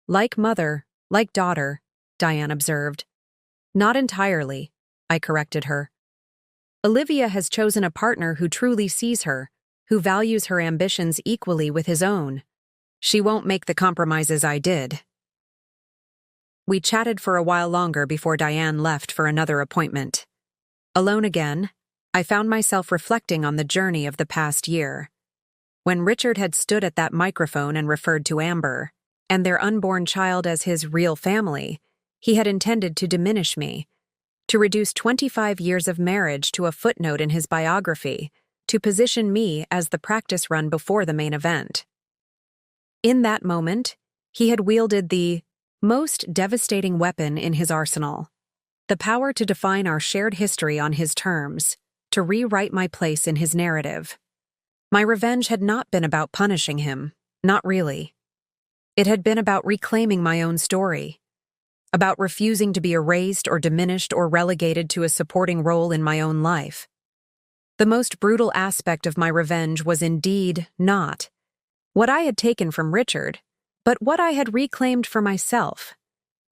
Like mother, like daughter, Diane observed. Not entirely, I corrected her. Olivia has chosen a partner who truly sees her, who values her ambitions equally with his own. She won't make the compromises I did. We chatted for a while longer before Diane left for another appointment. Alone again, I found myself reflecting on the journey of the past year. When Richard had stood at that microphone and referred to Amber and their unborn child as his real family, he had intended to diminish me, to reduce 25 years of marriage to a footnote in his biography, to position me as the practice run before the main event. In that moment, he had wielded the most devastating weapon in his arsenal, the power to define our shared history on his terms, to rewrite my place in his narrative. My revenge had not been about punishing him, not really. It had been about reclaiming my own story, about refusing to be erased or diminished or relegated to a supporting role in my own life. The most brutal aspect of my revenge was indeed not what I had taken from Richard, but what I had reclaimed for myself,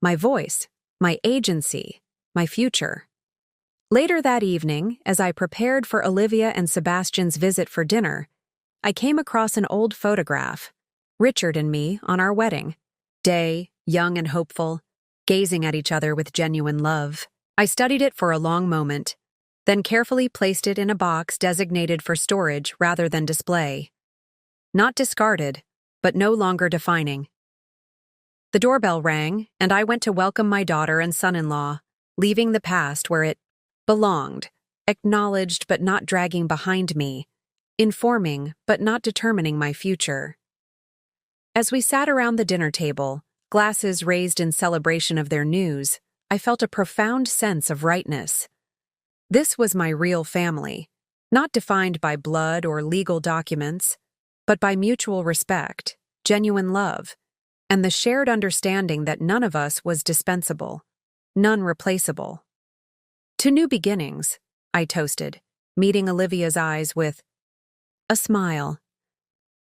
my voice, my agency, my future. Later that evening, as I prepared for Olivia and Sebastian's visit for dinner, I came across an old photograph, Richard and me on our wedding day, young and hopeful, gazing at each other with genuine love. I studied it for a long moment, then carefully placed it in a box designated for storage rather than display. Not discarded, but no longer defining. The doorbell rang, and I went to welcome my daughter and son-in-law, leaving the past where it belonged, acknowledged but not dragging behind me, informing but not determining my future. As we sat around the dinner table, glasses raised in celebration of their news, I felt a profound sense of rightness. This was my real family, not defined by blood or legal documents, but by mutual respect, genuine love, and the shared understanding that none of us was dispensable, none replaceable. To new beginnings, I toasted, meeting Olivia's eyes with a smile.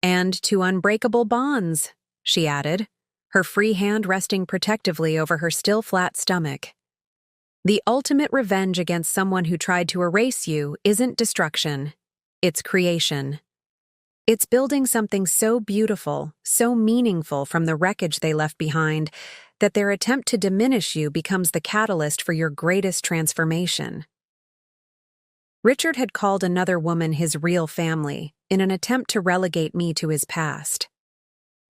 And to unbreakable bonds, she added, her free hand resting protectively over her still flat stomach. The ultimate revenge against someone who tried to erase you isn't destruction, it's creation. It's building something so beautiful, so meaningful from the wreckage they left behind, that their attempt to diminish you becomes the catalyst for your greatest transformation. Richard had called another woman his real family in an attempt to relegate me to his past.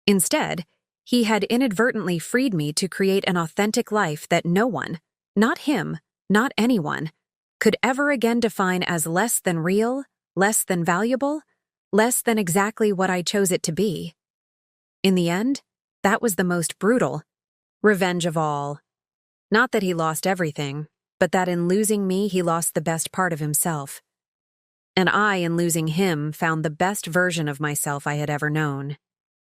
Instead, he had inadvertently freed me to create an authentic life that no one, not him, not anyone, could ever again define as less than real, less than valuable, less than exactly what I chose it to be. In the end, that was the most brutal revenge of all. Not that he lost everything, but that in losing me he lost the best part of himself. And I, in losing him, found the best version of myself I had ever known.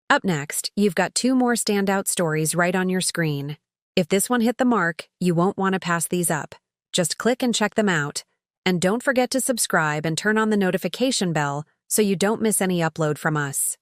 Up next, you've got 2 more standout stories right on your screen. If this one hit the mark, you won't want to pass these up. Just click and check them out. And don't forget to subscribe and turn on the notification bell so you don't miss any upload from us.